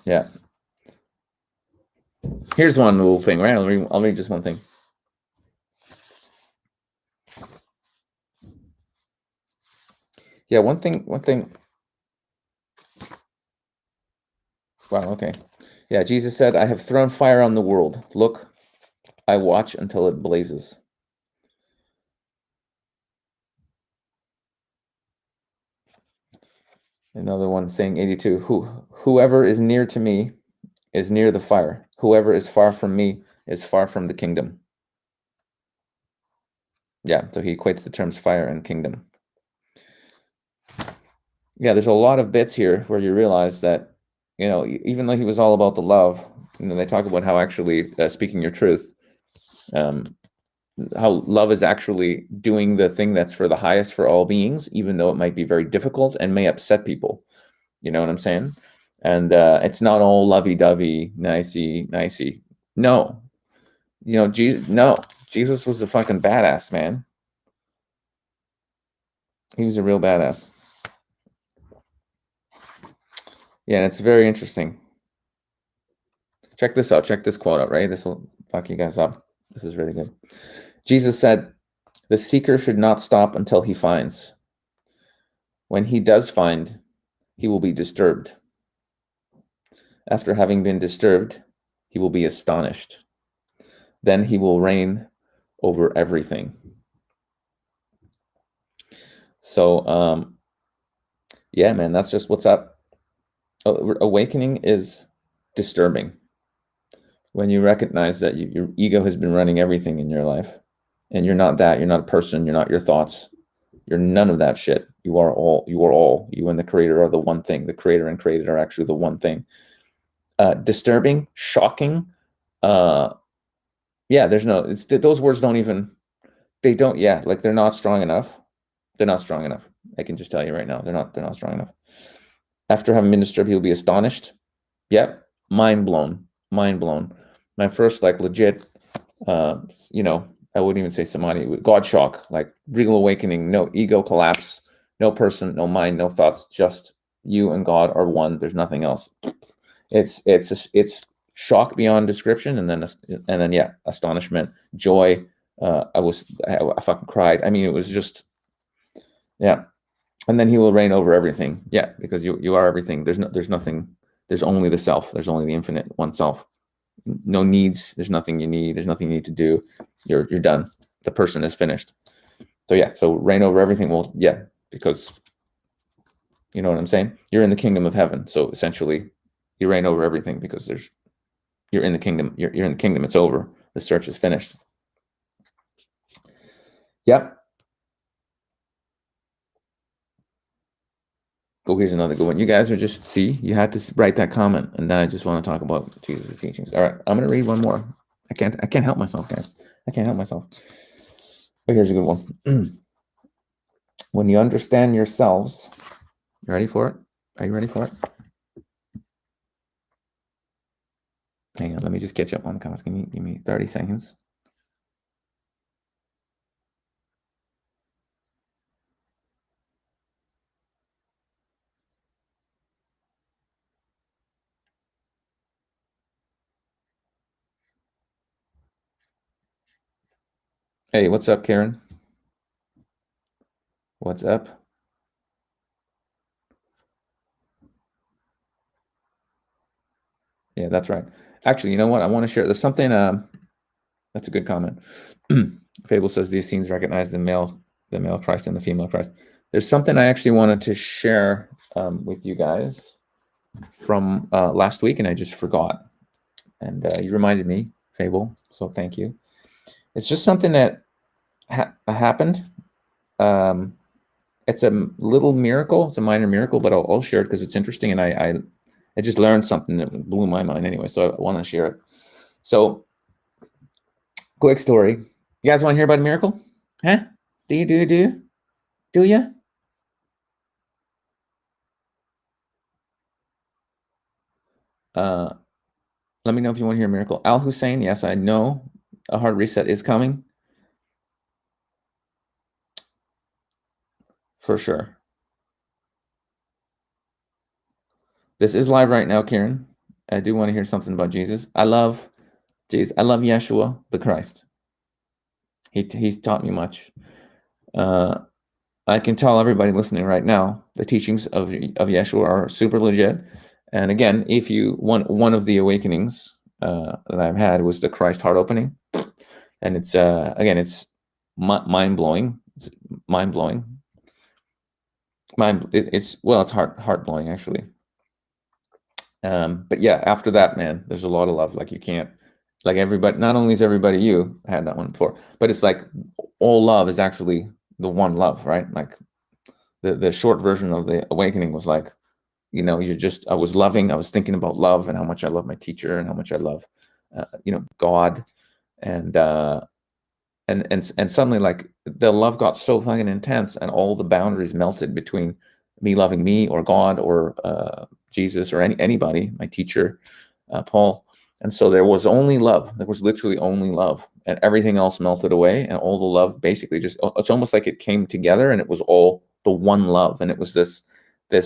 [SPEAKER 1] Yeah. Here's one little thing, right? I'll read just one thing. Yeah, one thing. Wow, okay. Yeah, Jesus said, I have thrown fire on the world. Look, I watch until it blazes. Another one saying 82. Whoever is near to me is near the fire. Whoever is far from me is far from the kingdom. Yeah, so he equates the terms fire and kingdom. Yeah, there's a lot of bits here where you realize that, even though he was all about the love, they talk about how actually speaking your truth, how love is actually doing the thing that's for the highest for all beings, even though it might be very difficult and may upset people. You know what I'm saying? And it's not all lovey-dovey, nicey. No, Jesus was a fucking badass, man. He was a real badass. Yeah, and it's very interesting. Check this out. Check this quote out, right? This will fuck you guys up. This is really good. Jesus said, "The seeker should not stop until he finds. When he does find, he will be disturbed. After having been disturbed, he will be astonished. Then he will reign over everything." So, yeah, man, that's just what's up. Awakening is disturbing. When you recognize that your ego has been running everything in your life, and you're not that, you're not a person, you're not your thoughts, you're none of that shit. You are all. You and the creator are the one thing. The creator and created are actually the one thing. Disturbing, shocking. Yeah, there's no, those words don't even, like they're not strong enough. They're not strong enough. I can just tell you right now, they're not strong enough. After having been disturbed, he'll be astonished. Yep, mind blown. My first legit, I wouldn't even say samadhi, God shock, like real awakening, no ego collapse, no person, no mind, no thoughts, just you and God are one. There's nothing else. It's shock beyond description, and then yeah, astonishment, joy. I fucking cried. I mean, it was just, yeah. And then he will reign over everything. Yeah, because you are everything. There's nothing. There's only the self. There's only the infinite one self. No needs. There's nothing you need. There's nothing you need to do. You're done. The person is finished. So yeah. So reign over everything. Well, yeah, because you know what I'm saying. You're in the kingdom of heaven. So essentially, you reign over everything because you're in the kingdom. You're in the kingdom. It's over. The search is finished. Yep. Oh, here's another good one. You guys are you had to write that comment, and I just want to talk about Jesus' teachings. All right, I'm going to read one more. I can't help myself, guys. I can't help myself. But here's a good one. When you understand yourselves, you ready for it? Are you ready for it? Hang on, let me just catch up on the comments. Give me 30 seconds. Hey, what's up, Karen? What's up? Yeah, that's right. Actually, you know what? I want to share. There's something. That's a good comment. Fable says these scenes recognize the male Christ and the female Christ. There's something I actually wanted to share with you guys from last week, and I just forgot. And you reminded me, Fable. So thank you. It's just something that happened. It's a little miracle. It's a minor miracle, but I'll share it because it's interesting, and I just learned something that blew my mind anyway. So I want to share it. So, quick story. You guys want to hear about a miracle? Huh? Do you? Do you? Let me know if you want to hear a miracle. Al Hussein, yes, I know a hard reset is coming. For sure. This is live right now, Kieran. I do want to hear something about Jesus. I love Jesus. I love Yeshua, the Christ. He's taught me much. I can tell everybody listening right now, the teachings of Yeshua are super legit. And again, if you one of the awakenings that I've had was the Christ heart opening, and it's again, it's mind blowing. It's mind blowing. It's heart blowing actually. But yeah, after that, man, there's a lot of love. Like you can't, like everybody, not only is everybody you had that one before, but it's like all love is actually the one love, right? Like the short version of the awakening was like, I was loving, I was thinking about love and how much I love my teacher and how much I love, God. And, and suddenly like the love got so fucking intense and all the boundaries melted between me loving me or God or Jesus or anybody, my teacher, Paul. And so there was only love. There was literally only love, and everything else melted away. And all the love basically it's almost like it came together and it was all the one love. And it was this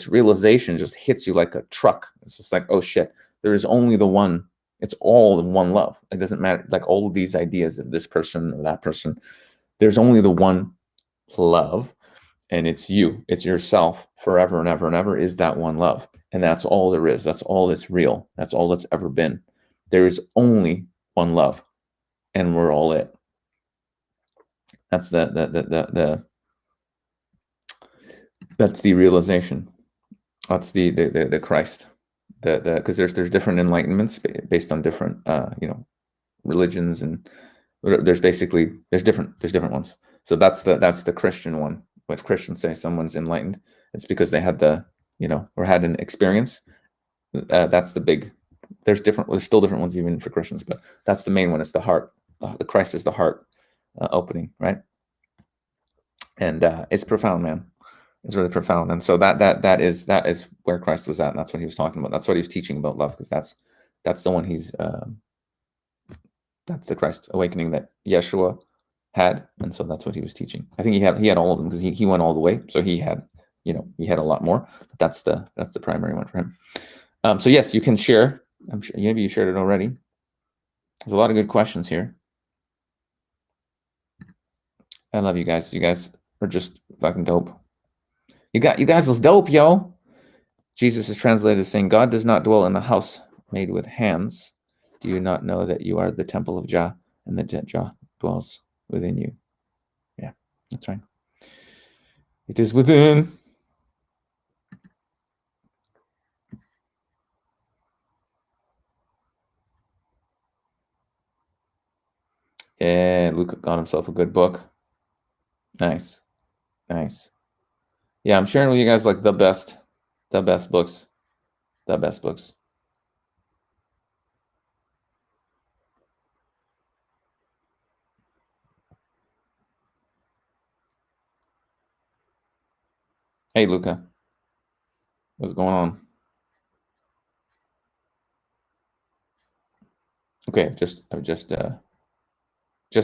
[SPEAKER 1] realization just hits you like a truck. It's just like, oh shit, there is only the one. It's all in one love. It doesn't matter. Like all of these ideas of this person or that person, there's only the one love. And it's you, it's yourself forever and ever and ever is that one love. And that's all there is. That's all that's real. That's all that's ever been. There is only one love, and we're all it. That's that's the realization. That's the Christ. Because there's different enlightenments based on different religions, and there's different ones. So that's the Christian one. If Christians say someone's enlightened, it's because they had or had an experience. That's the big. There's still different ones even for Christians, but that's the main one. It's the heart. The Christ is the heart opening, right? And it's profound, man. It's really profound. And so that is where Christ was at, and that's what he was talking about. That's what he was teaching about love, because that's the one that's the Christ awakening that Yeshua had, and so that's what he was teaching. I think he had all of them because he went all the way, so he had a lot more. But that's the primary one for him. So yes, you can share. I'm sure maybe you shared it already. There's a lot of good questions here. I love you guys. You guys are just fucking dope. You guys is dope, yo. Jesus is translated as saying, God does not dwell in the house made with hands. Do you not know that you are the temple of Jah, and that Jah dwells within you? Yeah, that's right. It is within. Yeah, Luke got himself a good book. Nice. Yeah, I'm sharing with you guys like the best books. The best books. Hey, Luca. What's going on? Okay, I just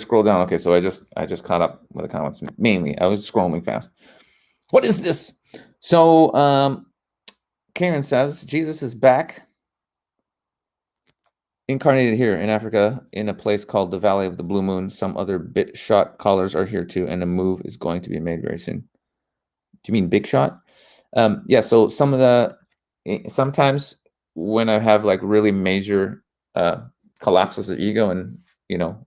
[SPEAKER 1] scroll down. Okay, so I just caught up with the comments. Mainly, I was scrolling fast. What is this? So, Karen says Jesus is back, incarnated here in Africa, in a place called the Valley of the Blue Moon. Some other bit shot callers are here too, and a move is going to be made very soon. Do you mean big shot? Yeah. So sometimes when I have like really major collapses of ego and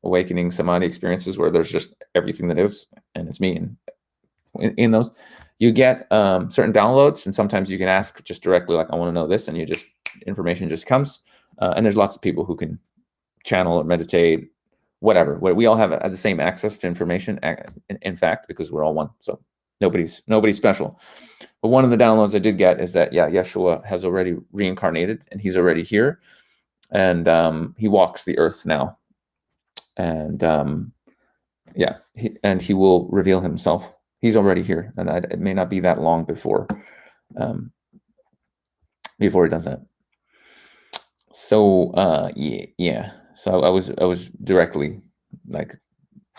[SPEAKER 1] awakening samadhi experiences where there's just everything that is, and it's me, and in those you get certain downloads, and sometimes you can ask just directly, like, I want to know this, and information just comes. And there's lots of people who can channel or meditate, whatever. We all have the same access to information, in fact, because we're all one. So nobody's special. But one of the downloads I did get is that, yeah, Yeshua has already reincarnated, and he's already here, and he walks the earth now, and yeah, he will reveal himself. He's already here, and it may not be that long before he does that. So yeah. So I was directly like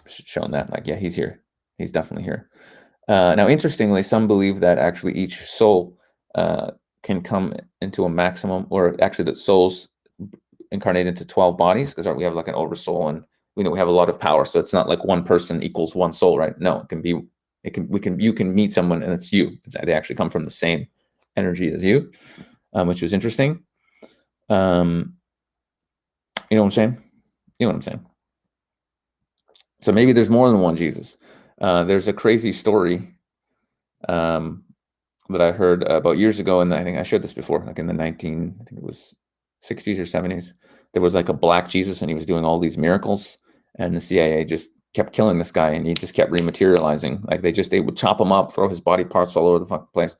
[SPEAKER 1] shown that, like, yeah, he's here. He's definitely here. Now, interestingly, some believe that actually each soul can come into a maximum, or actually that souls incarnate into 12 bodies, because we have like an oversoul, and we have a lot of power. So it's not like one person equals one soul, right? No, you can meet someone and it's you. They actually come from the same energy as you, which was interesting. You know what I'm saying? You know what I'm saying? So maybe there's more than one Jesus. There's a crazy story that I heard about years ago, and I think I shared this before, like in the I think it was 60s or 70s. There was like a black Jesus, and he was doing all these miracles, and the CIA just kept killing this guy, and he just kept rematerializing. Like they would chop him up, throw his body parts all over the fucking place.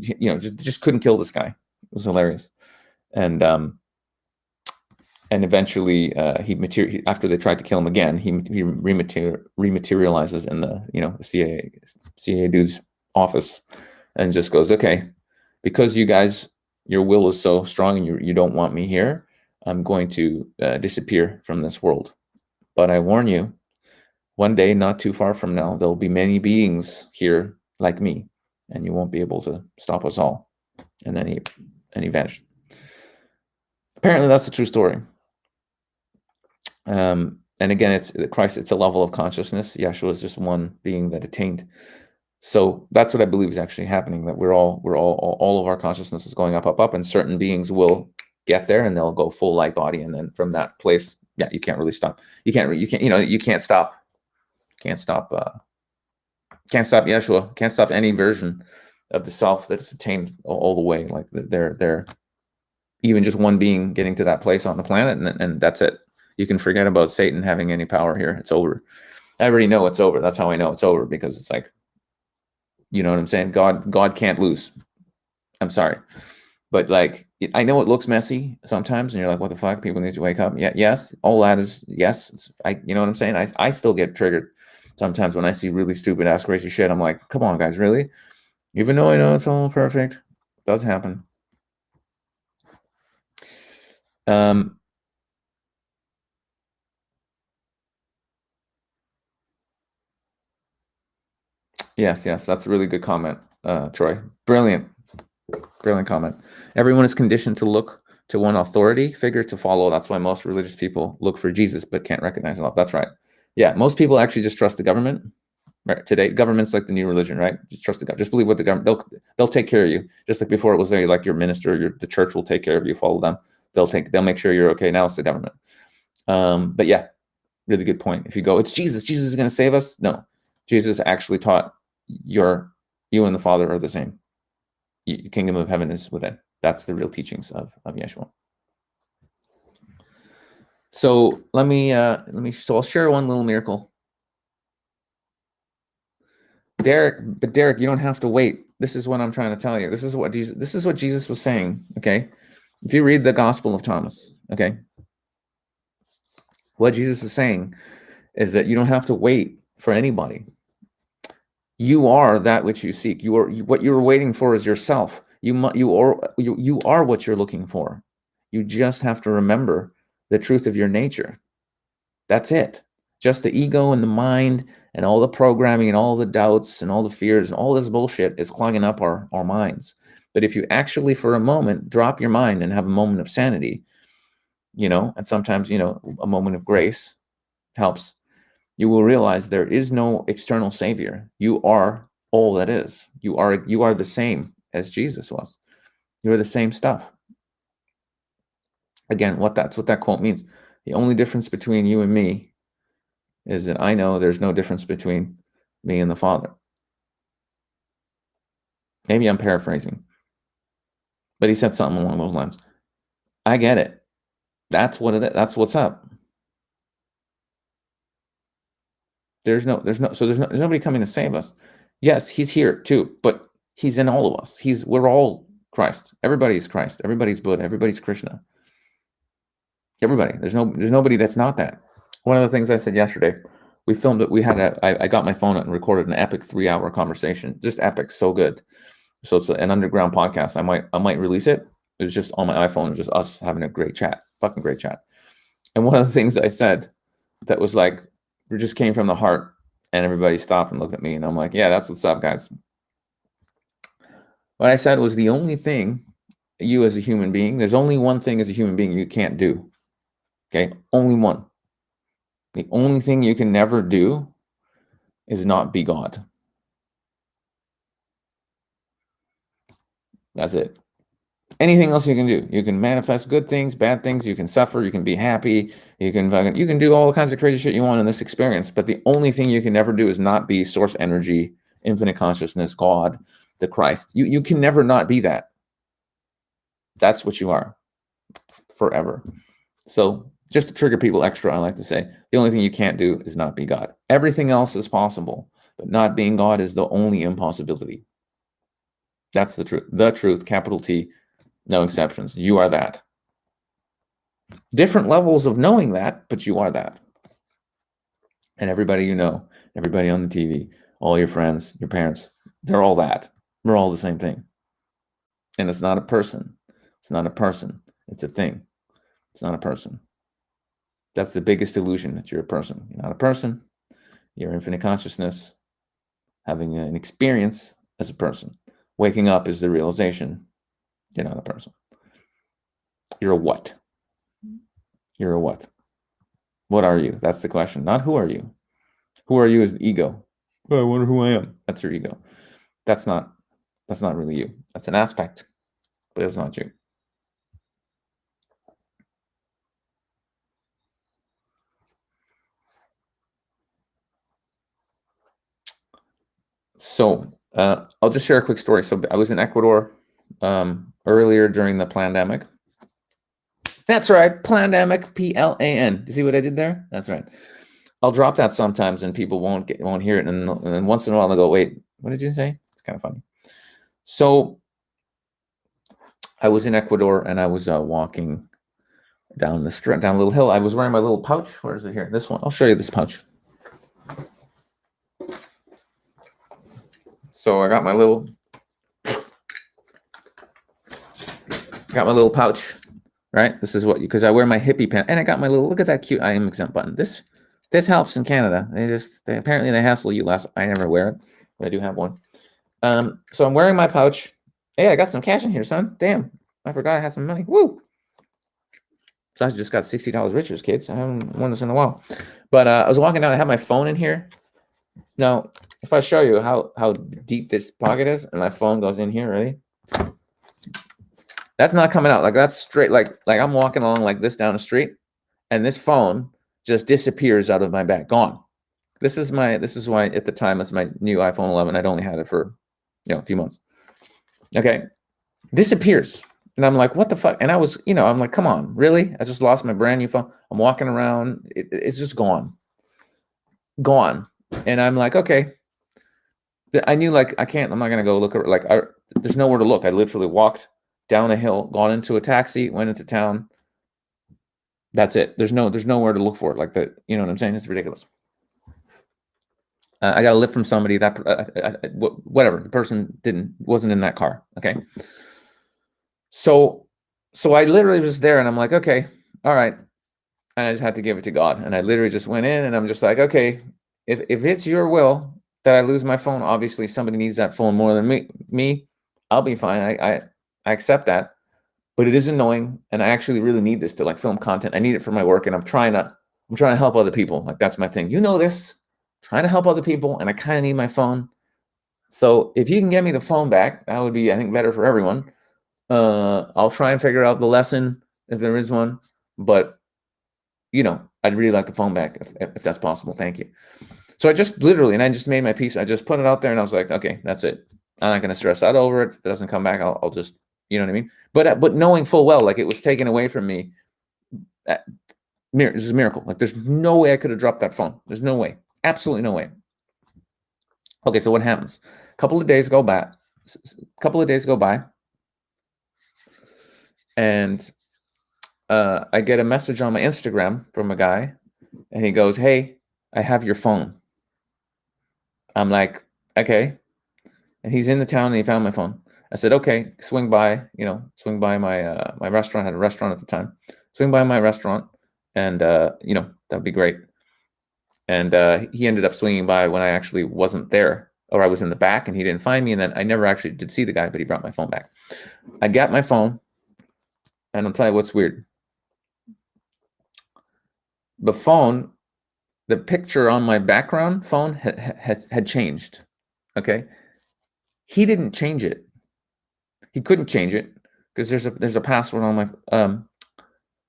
[SPEAKER 1] Just couldn't kill this guy. It was hilarious. And eventually after they tried to kill him again, he rematerializes in the CIA dude's office, and just goes, okay, because you guys, your will is so strong and you don't want me here, I'm going to disappear from this world. But I warn you, one day, not too far from now, there'll be many beings here like me, and you won't be able to stop us all. And then he vanished. Apparently, that's a true story. And again, it's Christ. It's a level of consciousness. Yeshua is just one being that attained. So that's what I believe is actually happening. That we're all of our consciousness is going up, and certain beings will get there, and they'll go full light body, and then from that place, yeah, you can't really stop. You can't stop. Can't stop Yeshua. Can't stop any version of the self that's attained all the way. Like they're even just one being getting to that place on the planet, and that's it. You can forget about Satan having any power here. It's over. I already know it's over. That's how I know it's over, because it's like, you know what I'm saying? God can't lose. I'm sorry. But like, I know it looks messy sometimes, and you're like, what the fuck? People need to wake up. Yeah, yes. All that is, yes. You know what I'm saying? I still get triggered sometimes when I see really stupid ass crazy shit. I'm like, come on, guys, really? Even though I know it's all perfect, it does happen. Yes, that's a really good comment, Troy. Brilliant comment. Everyone is conditioned to look to one authority figure to follow. That's why most religious people look for Jesus but can't recognize love. That's right. Yeah, most people actually just trust the government. Right today, government's like the new religion, right? Just trust the government. Just believe what the government. They'll take care of you. Just like before, it was like your minister, the church will take care of you. Follow them. They'll make sure you're okay. Now it's the government. But yeah, really good point. If you go, it's Jesus. Jesus is going to save us. No, Jesus actually taught you and the Father are the same. The kingdom of heaven is within. That's the real teachings of Yeshua. So so I'll share one little miracle. Derek, you don't have to wait. This is what I'm trying to tell you. This is what Jesus was saying. Okay, if you read the Gospel of Thomas, okay, what Jesus is saying is that you don't have to wait for anybody. You are that which you seek. What you're waiting for is yourself. You are what you're looking for. You just have to remember the truth of your nature. That's it. Just the ego and the mind and all the programming and all the doubts and all the fears and all this bullshit is clogging up our minds. But if you actually, for a moment, drop your mind and have a moment of sanity, and sometimes, a moment of grace helps, you will realize there is no external savior. You are all that is. You are the same as Jesus was. You are the same stuff. Again, that's what that quote means. The only difference between you and me is that I know there's no difference between me and the Father. Maybe I'm paraphrasing, but he said something along those lines. I get it. That's what it is. That's what's up. There's nobody coming to save us. Yes, he's here too, but he's in all of us. We're all Christ. Everybody's Christ. Everybody's Buddha. Everybody's Krishna. Everybody. There's nobody that's not that. One of the things I said yesterday, we filmed it. I got my phone out and recorded an epic 3-hour conversation. Just epic, so good. So it's an underground podcast. I might release it. It was just on my iPhone, just us having a great chat, fucking great chat. And one of the things I said that was like, it just came from the heart, and everybody stopped and looked at me, and I'm like, yeah, that's what's up, guys. What I said was, the only thing you as a human being, there's only one thing as a human being you can't do. Okay, only one. The only thing you can never do is not be God. That's it. Anything else you can do. You can manifest good things, bad things. You can suffer. You can be happy. You can do all kinds of crazy shit you want in this experience. But the only thing you can never do is not be source energy, infinite consciousness, God, the Christ. You can never not be that. That's what you are forever. So just to trigger people extra, I like to say, the only thing you can't do is not be God. Everything else is possible, but not being God is the only impossibility. That's the truth. The truth, capital T, no exceptions. You are that. Different levels of knowing that, but you are that. And everybody you know, everybody on the TV, all your friends, your parents, they're all that. We're all the same thing. And it's not a person. It's not a person. It's a thing. It's not a person. That's the biggest illusion, that you're a person. You're not a person. You're infinite consciousness, having an experience as a person. Waking up is the realization you're not a person. You're a what? You're a what? What are you? That's the question. Not who are you. Who are you is the ego. Oh, I wonder who I am. That's your ego. That's not really you. That's an aspect, but it's not you. So I'll just share a quick story. So I was in Ecuador earlier during the pandemic. That's right, pandemic, P-L-A-N. You see what I did there? That's right. I'll drop that sometimes, and people won't hear it, and then once in a while they'll go, "Wait, what did you say?" It's kind of funny. So I was in Ecuador, and I was walking down the street, down a little hill. I was wearing my little pouch. Where is it here? This one. I'll show you this pouch. So I got my little pouch, right? This is what because I wear my hippie pants, and I got my little. Look at that cute I am exempt button. This helps in Canada. Apparently they hassle you less. I never wear it, but I do have one. So I'm wearing my pouch. Hey, I got some cash in here, son. Damn, I forgot I had some money. Woo! So I just got $60 riches, kids. I haven't won this in a while. But I was walking down. I have my phone in here. Now, if I show you how deep this pocket is, and my phone goes in here, ready? That's not coming out. Like that's straight. Like I'm walking along like this down the street, and this phone just disappears out of my bag. Gone. This is why at the time it's my new iPhone 11. I'd only had it for a few months. Okay, disappears. And I'm like, what the fuck? And I was, I'm like, come on, really? I just lost my brand new phone. I'm walking around. It's just gone. Gone. And I'm like, okay. I knew like, I'm not going to go look at like, there's nowhere to look. I literally walked down a hill, gone into a taxi, went into town. That's it. There's nowhere to look for it. Like that. You know what I'm saying? It's ridiculous. I got a lift from somebody that, whatever. The person wasn't in that car. Okay. So I literally was there and I'm like, okay, all right. And I just had to give it to God. And I literally just went in and I'm just like, okay, if it's your will that I lose my phone, obviously somebody needs that phone more than me, I'll be fine. I accept that, but it is annoying. And I actually really need this to like film content. I need it for my work. And I'm trying to help other people. Like that's my thing. You know this, trying to help other people. And I kind of need my phone. So if you can get me the phone back, that would be, I think, better for everyone. I'll try and figure out the lesson if there is one, but I'd really like the phone back if that's possible. Thank you. So I just I just made my peace. I just put it out there and I was like, okay, that's it. I'm not going to stress out over it. If it doesn't come back, I'll just, you know what I mean? But knowing full well, like it was taken away from me. This is a miracle. Like there's no way I could have dropped that phone. There's no way. Absolutely no way. Okay. So what happens? A couple of days go by. And I get a message on my Instagram from a guy, and he goes, "Hey, I have your phone." I'm like, "Okay." And he's in the town, and he found my phone. I said, "Okay, swing by my my restaurant. I had a restaurant at the time. Swing by my restaurant, and that'd be great." And he ended up swinging by when I actually wasn't there, or I was in the back, and he didn't find me. And then I never actually did see the guy, but he brought my phone back. I got my phone. And I'll tell you what's weird. The phone, the picture on my background phone had changed. Okay. He didn't change it. He couldn't change it because there's a password on my,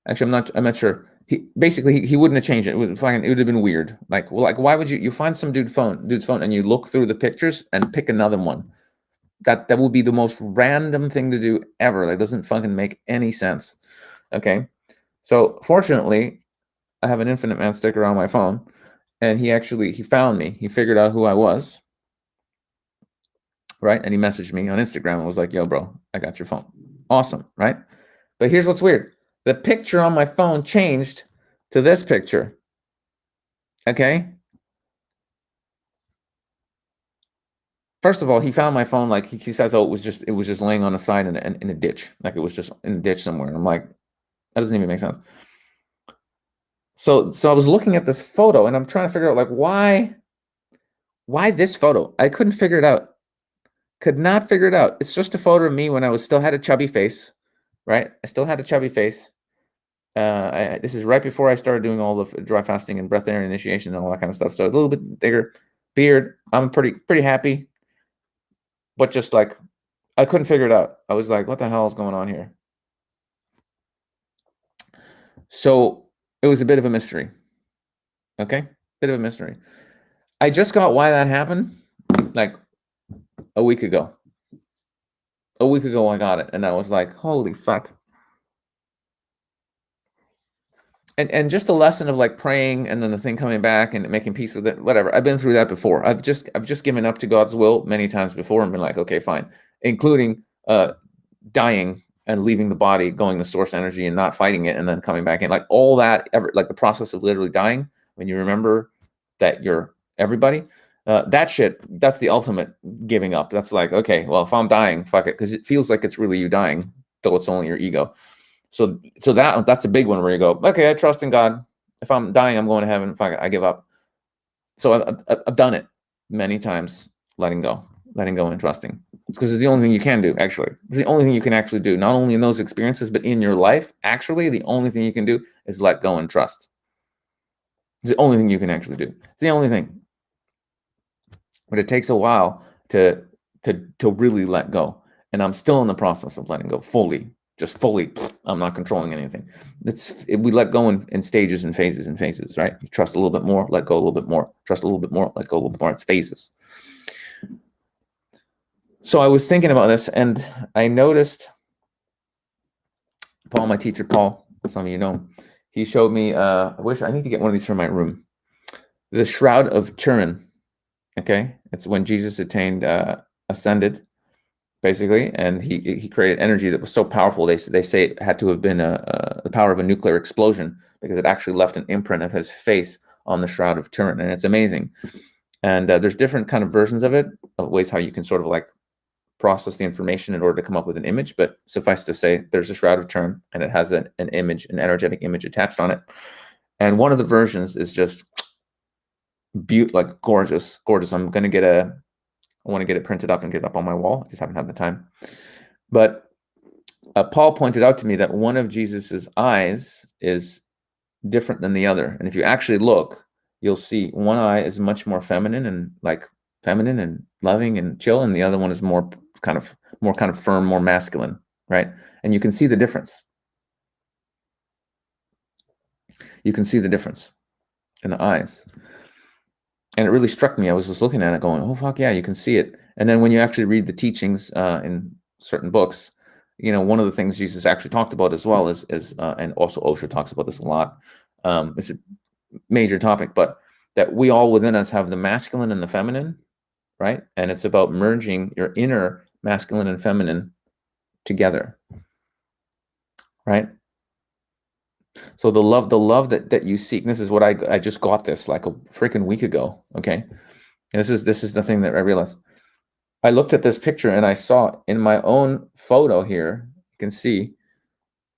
[SPEAKER 1] actually, I'm not sure. He wouldn't have changed it. It would have been weird. Like why would you find some dude's phone and you look through the pictures and pick another one? that would be the most random thing to do ever. That doesn't fucking make any sense. Okay. So fortunately, I have an Infinite Man sticker on my phone, and he found me. He figured out who I was, right? And he messaged me on Instagram and was like, "Yo, bro, I got your phone." Awesome, right? But here's what's weird. The picture on my phone changed to this picture. Okay? First of all, he found my phone, like he says, "Oh, it was just laying on the side in a ditch, like it was just in a ditch somewhere." And I'm like, that doesn't even make sense. So I was looking at this photo, and I'm trying to figure out, like, why this photo? I couldn't figure it out. Could not figure it out. It's just a photo of me when I still had a chubby face, right? I still had a chubby face. This is right before I started doing all the dry fasting and breath air initiation and all that kind of stuff. So a little bit bigger beard. I'm pretty happy, but just like I couldn't figure it out. I was like, what the hell is going on here? So it was a bit of a mystery. Okay, bit of a mystery. I just got why that happened like a week ago. A week ago, I got it, and I was like, holy fuck. And just the lesson of like praying and then the thing coming back and making peace with it, whatever. I've been through that before. I've just given up to God's will many times before and been like, okay, fine, including dying and leaving the body, going to source energy and not fighting it, and then coming back in, like all that, like the process of literally dying when you remember that you're everybody. That shit, that's the ultimate giving up. That's like, okay, well, if I'm dying, fuck it, because it feels like it's really you dying, though it's only your ego. So that's a big one where you go, okay, I trust in God. If I'm dying, I'm going to heaven. Fuck it, I give up. So I've done it many times, letting go and trusting, because it's the only thing you can do. Actually, it's the only thing you can actually do. Not only in those experiences, but in your life. Actually, the only thing you can do is let go and trust. It's the only thing you can actually do. It's the only thing. But it takes a while to really let go, and I'm still in the process of letting go fully. Just fully, I'm not controlling anything. We let go in stages and phases, right? You trust a little bit more, let go a little bit more, trust a little bit more, let go a little bit more. It's phases. So I was thinking about this, and I noticed Paul, my teacher, Paul, some of you know, he showed me, I need to get one of these for my room. The Shroud of Turin, okay? It's when Jesus ascended, basically, and he created energy that was so powerful. They say it had to have been the power of a nuclear explosion, because it actually left an imprint of his face on the Shroud of Turin, and it's amazing. And there's different kind of versions of it, of ways how you can sort of like process the information in order to come up with an image. But suffice to say, there's a Shroud of Turin, and it has an image, an energetic image attached on it. And one of the versions is just like gorgeous. I want to get it printed up and get it up on my wall. I just haven't had the time. But Paul pointed out to me that one of Jesus's eyes is different than the other. And if you actually look, you'll see one eye is much more feminine and loving and chill, and the other one is more kind of firm, more masculine, right? And you can see the difference. You can see the difference in the eyes. And it really struck me. I was just looking at it going, oh, fuck yeah, you can see it. And then when you actually read the teachings in certain books, one of the things Jesus actually talked about as well is and also Osho talks about this a lot. It's a major topic, but that we all within us have the masculine and the feminine, right? And it's about merging your inner masculine and feminine together, right? So the love that you seek, and this is what I just got this like a freaking week ago, okay? And this is the thing that I realized. I looked at this picture and I saw in my own photo here, you can see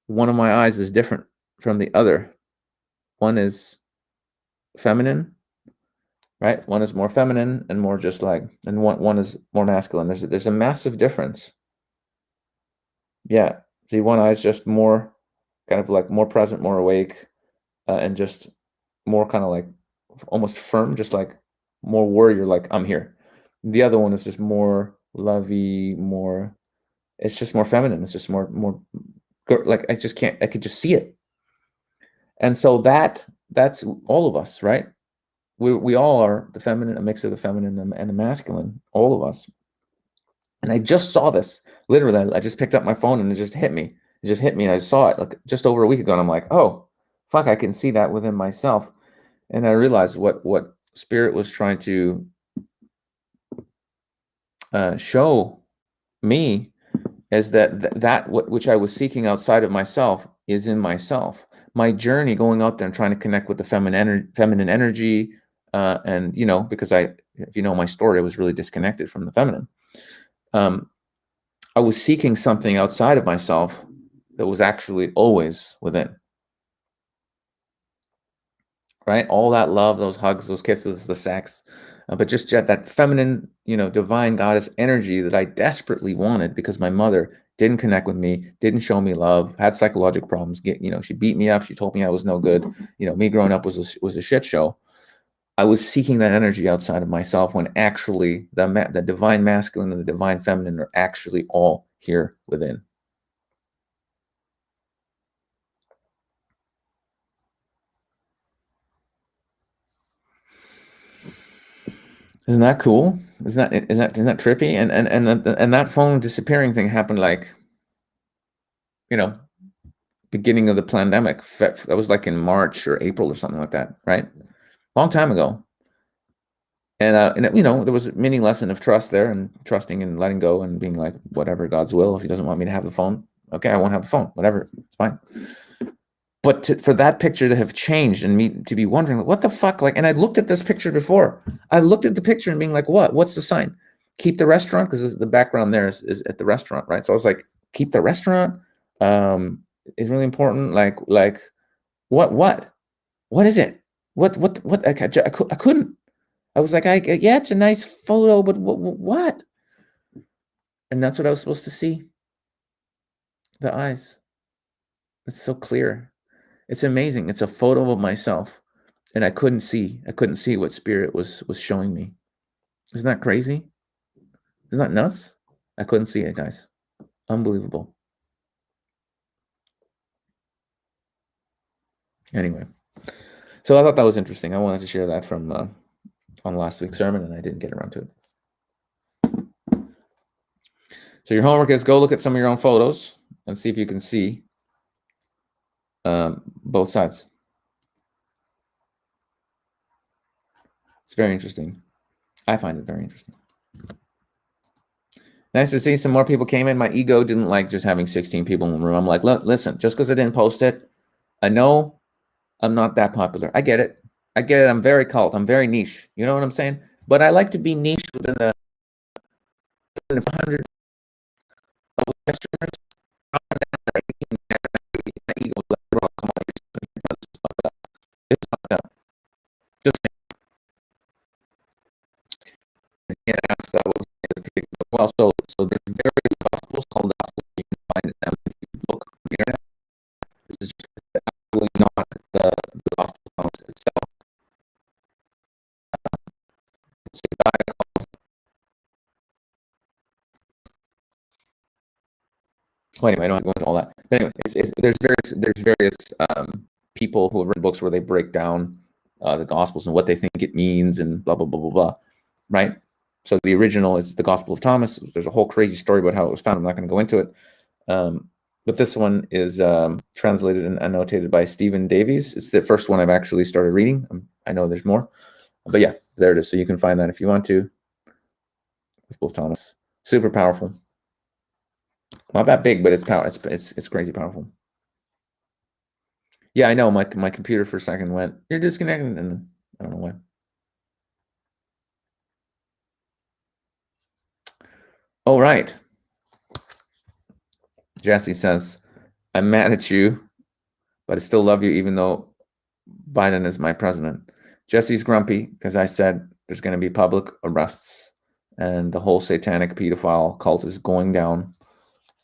[SPEAKER 1] one of my eyes is different from the other. One is feminine, right? One is more feminine and more just like, and one is more masculine. There's a massive difference. Yeah. See, one eye is just more kind of like more present, more awake, and just more kind of like almost firm, just like more warrior, like I'm here. The other one is just more lovey, more, it's just more feminine. It's just more like I could just see it. And so that's all of us, right? We all are the feminine, a mix of the feminine and the masculine, all of us. And I just saw this. Literally, I just picked up my phone and it just hit me. It just hit me and I saw it like just over a week ago. And I'm like, oh, fuck, I can see that within myself. And I realized what Spirit was trying to show me is that which I was seeking outside of myself is in myself. My journey going out there and trying to connect with the feminine energy, and because if you know my story, I was really disconnected from the feminine. I was seeking something outside of myself that was actually always within. Right? All that love, those hugs, those kisses, the sex, but just that feminine, divine goddess energy that I desperately wanted because my mother didn't connect with me, didn't show me love, had psychological problems. She beat me up. She told me I was no good. Me growing up was a shit show. I was seeking that energy outside of myself when actually the divine masculine and the divine feminine are actually all here within. Isn't that cool? Isn't that trippy? And that phone disappearing thing happened like, beginning of the pandemic. That was like in March or April or something like that, right? Long time ago. And there was a mini lesson of trust there, and trusting and letting go and being like, whatever, God's will. If he doesn't want me to have the phone, okay, I won't have the phone. Whatever, it's fine. But for that picture to have changed and me to be wondering, what the fuck? And I looked at this picture before. I looked at the picture and being like, what's the sign? Keep the restaurant, because the background there is at the restaurant, right? So I was like, keep the restaurant is really important. Like what is it? What? I couldn't. I was like, yeah, it's a nice photo, but what? And that's what I was supposed to see. The eyes. It's so clear. It's amazing. It's a photo of myself, and I couldn't see what Spirit was showing me. Isn't that crazy? Isn't that nuts? I couldn't see it, guys. Unbelievable. Anyway, so I thought that was interesting. I wanted to share that from on last week's sermon, and I didn't get around to it. So your homework is go look at some of your own photos and see if you can see both sides. It's very interesting. I find it very interesting. Nice to see some more people came in. My ego didn't like just having 16 people in the room. I'm like, look, listen, just because I didn't post it, I know I'm not that popular. I get it. I'm very cult. I'm very niche. You know what I'm saying? But I like to be niche within the 100 Westerners. My ego was like, bro, come on, it's fucked up. It's fucked up. Just can't ask that was well. So there's various gospels called gospels. You can find them if you look on the internet. This is just actually not the gospel Thomas itself. It's a guy called. Well, anyway, I don't have to go into all that. But anyway, there's various people who have written books where they break down the gospels and what they think it means and blah blah blah blah blah, right? So the original is the Gospel of Thomas. There's a whole crazy story about how it was found. I'm not going to go into it. But this one is translated and annotated by Stephen Davies. It's the first one I've actually started reading. I know there's more. But yeah, there it is. So you can find that if you want to. Gospel of Thomas. Super powerful. Not that big, but it's power. It's crazy powerful. Yeah, I know. My computer for a second went, you're disconnected, and I don't know why. Oh, right. Jesse says, I'm mad at you, but I still love you, even though Biden is my president. Jesse's grumpy because I said there's going to be public arrests and the whole satanic pedophile cult is going down.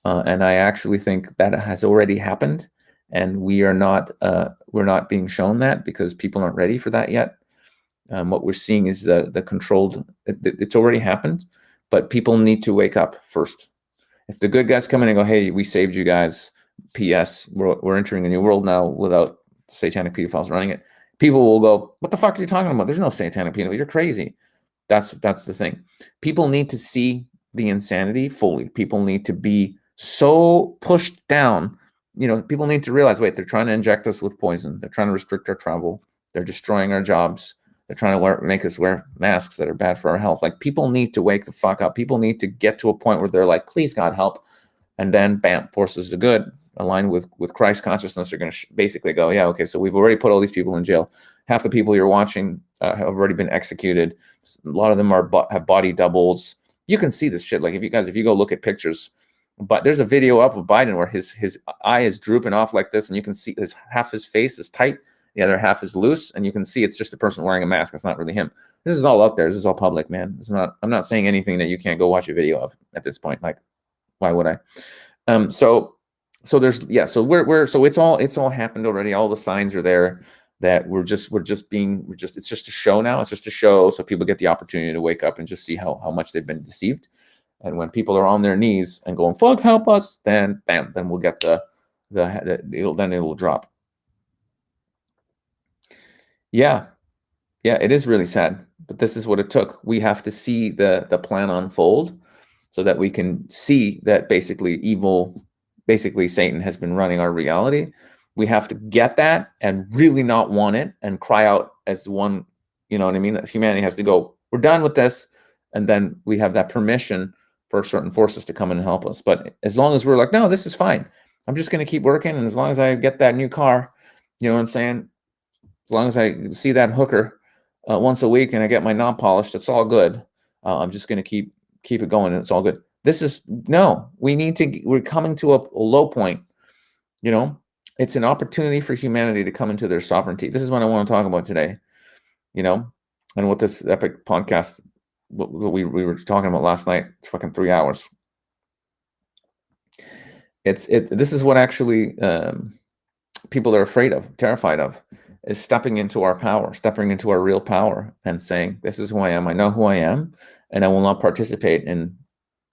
[SPEAKER 1] And I actually think that has already happened. And we're not being shown that because people aren't ready for that yet. What we're seeing is the controlled, it's already happened, but people need to wake up first. If the good guys come in and go, hey, we saved you guys, P.S., we're entering a new world now without satanic pedophiles running it, people will go, what the fuck are you talking about? There's no satanic pedophiles. You're crazy. That's the thing. People need to see the insanity fully. People need to be so pushed down. People need to realize, wait, they're trying to inject us with poison. They're trying to restrict our travel. They're destroying our jobs. They're trying to make us wear masks that are bad for our health. Like, people need to wake the fuck up. People need to get to a point where they're like, please, God, help. And then, bam, forces of good aligned with Christ consciousness are going to basically go, yeah, okay, so we've already put all these people in jail. Half the people you're watching have already been executed. A lot of them have body doubles. You can see this shit. Like, if you go look at pictures, but there's a video up of Biden where his eye is drooping off like this, and you can see half his face is tight, the other half is loose, and you can see it's just a person wearing a mask. It's not really him. This is all out there. This is all public, man. I'm not saying anything that you can't go watch a video of at this point. Like, why would I? So there's, yeah, so it's all happened already. All the signs are there that it's just a show now. It's just a show, so people get the opportunity to wake up and just see how much they've been deceived. And when people are on their knees and going, fuck, help us, then bam, then we'll get then it will drop. Yeah, it is really sad, but this is what it took. We have to see the plan unfold so that we can see that basically Satan has been running our reality. We have to get that and really not want it and cry out as one, you know what I mean? That humanity has to go, we're done with this. And then we have that permission for certain forces to come in and help us. But as long as we're like, no, this is fine. I'm just going to keep working. And as long as I get that new car, you know what I'm saying? As long as I see that hooker once a week and I get my knob polished, it's all good. I'm just going to keep it going and it's all good. We're coming to a low point. It's an opportunity for humanity to come into their sovereignty. This is what I want to talk about today, and what this epic podcast, what we were talking about last night, it's fucking 3 hours. This is what actually people are afraid of, terrified of, is stepping into our power, stepping into our real power and saying, this is who I am. I know who I am, and I will not participate in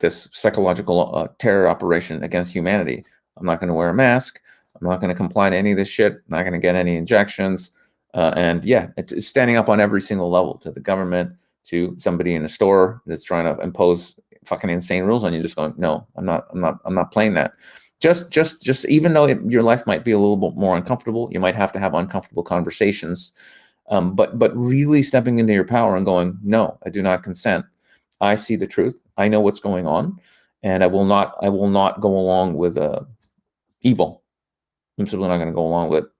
[SPEAKER 1] this psychological terror operation against humanity. I'm not going to wear a mask. I'm not going to comply to any of this shit. I'm not going to get any injections. And yeah, it's standing up on every single level, to the government, to somebody in a store that's trying to impose fucking insane rules on you. Just going, no, I'm not playing that. Just even though your life might be a little bit more uncomfortable, you might have to have uncomfortable conversations. But really stepping into your power and going, no, I do not consent. I see the truth. I know what's going on, and I will not go along with evil. I'm simply not going to go along with it.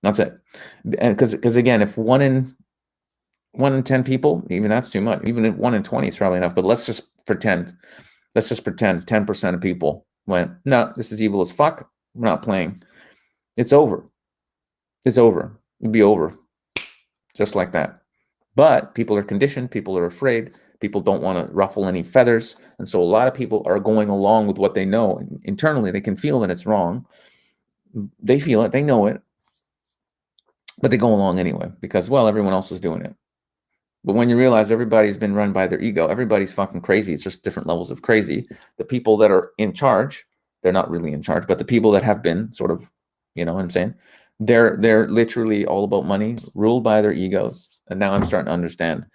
[SPEAKER 1] That's it. And because again, if one in 10 people, even that's too much. Even if 1 in 20 is probably enough. But let's just pretend 10% of people went, no, this is evil as fuck. We're not playing. It's over. It's over. It'd be over. Just like that. But people are conditioned. People are afraid. People don't want to ruffle any feathers. And so a lot of people are going along with what they know. Internally, they can feel that it's wrong. They feel it. They know it. But they go along anyway because, well, everyone else is doing it. But when you realize everybody's been run by their ego, everybody's fucking crazy. It's just different levels of crazy. The people that are in charge, they're not really in charge, but the people that have been sort of, you know what I'm saying? They're literally all about money, ruled by their egos. And now I'm starting to understand,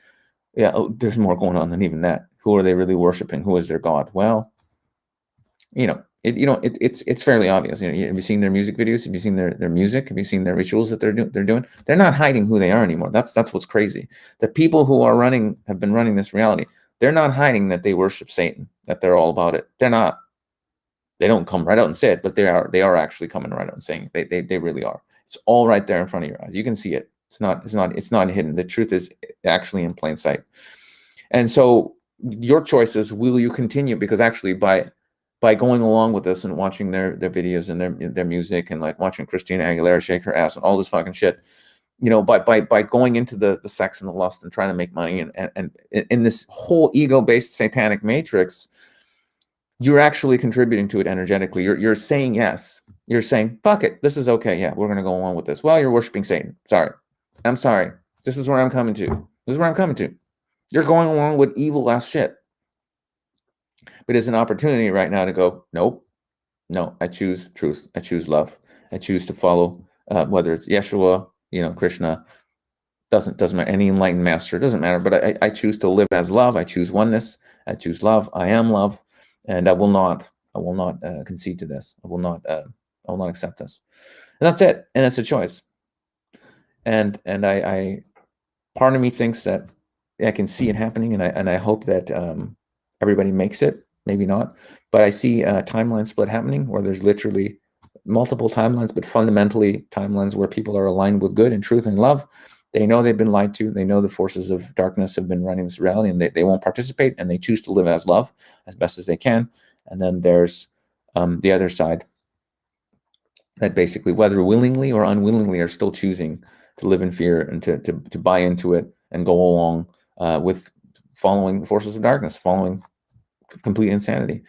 [SPEAKER 1] there's more going on than even that. Who are they really worshiping? Who is their God? Well, it's fairly obvious. Have you seen their music videos? Have you seen their music? Have you seen their rituals that they're doing? They're not hiding who they are anymore. That's what's crazy. The people who have been running this reality, they're not hiding that they worship Satan, that they're all about it. They're not. They don't come right out and say it, but they are actually coming right out and saying it. They really are. It's all right there in front of your eyes. You can see it. It's not hidden. The truth is actually in plain sight. And so your choice is, will you continue? Because actually by going along with this and watching their videos and their music and like watching Christina Aguilera shake her ass and all this fucking shit, by going into the sex and the lust and trying to make money and in this whole ego-based satanic matrix, you're actually contributing to it energetically. You're saying yes. You're saying, fuck it, this is okay. Yeah, we're going to go along with this. Well, you're worshiping Satan. Sorry. I'm sorry. This is where I'm coming to. This is where I'm coming to. You're going along with evil ass shit. But it's an opportunity right now to go, nope, no, I choose truth. I choose love. I choose to follow, whether it's Yeshua, Krishna, Doesn't matter. Any enlightened master, doesn't matter. But I choose to live as love. I choose oneness. I choose love. I am love, and I will not concede to this. I will not accept this. And that's it. And it's a choice. And I part of me thinks that I can see it happening, and I hope that everybody makes it. Maybe not, but I see a timeline split happening where there's literally multiple timelines, but fundamentally timelines where people are aligned with good and truth and love. They know they've been lied to. They know the forces of darkness have been running this reality, and they won't participate, and they choose to live as love as best as they can. And then there's the other side that basically, whether willingly or unwillingly, are still choosing to live in fear and to buy into it and go along with following the forces of darkness, following complete insanity,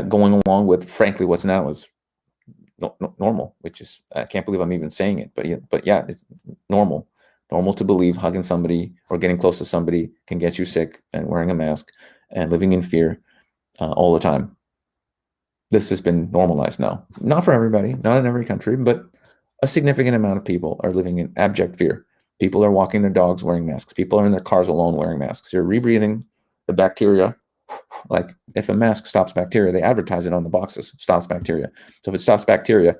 [SPEAKER 1] going along with, frankly, what's now is normal, which is, I can't believe I'm even saying it, but yeah, it's normal to believe hugging somebody or getting close to somebody can get you sick, and wearing a mask and living in fear all the time. This has been normalized now. Not for everybody, not in every country, but a significant amount of people are living in abject fear. People are walking their dogs wearing masks. People are in their cars alone wearing masks. You're rebreathing the bacteria. Like, if a mask stops bacteria, they advertise it on the boxes, stops bacteria. So if it stops bacteria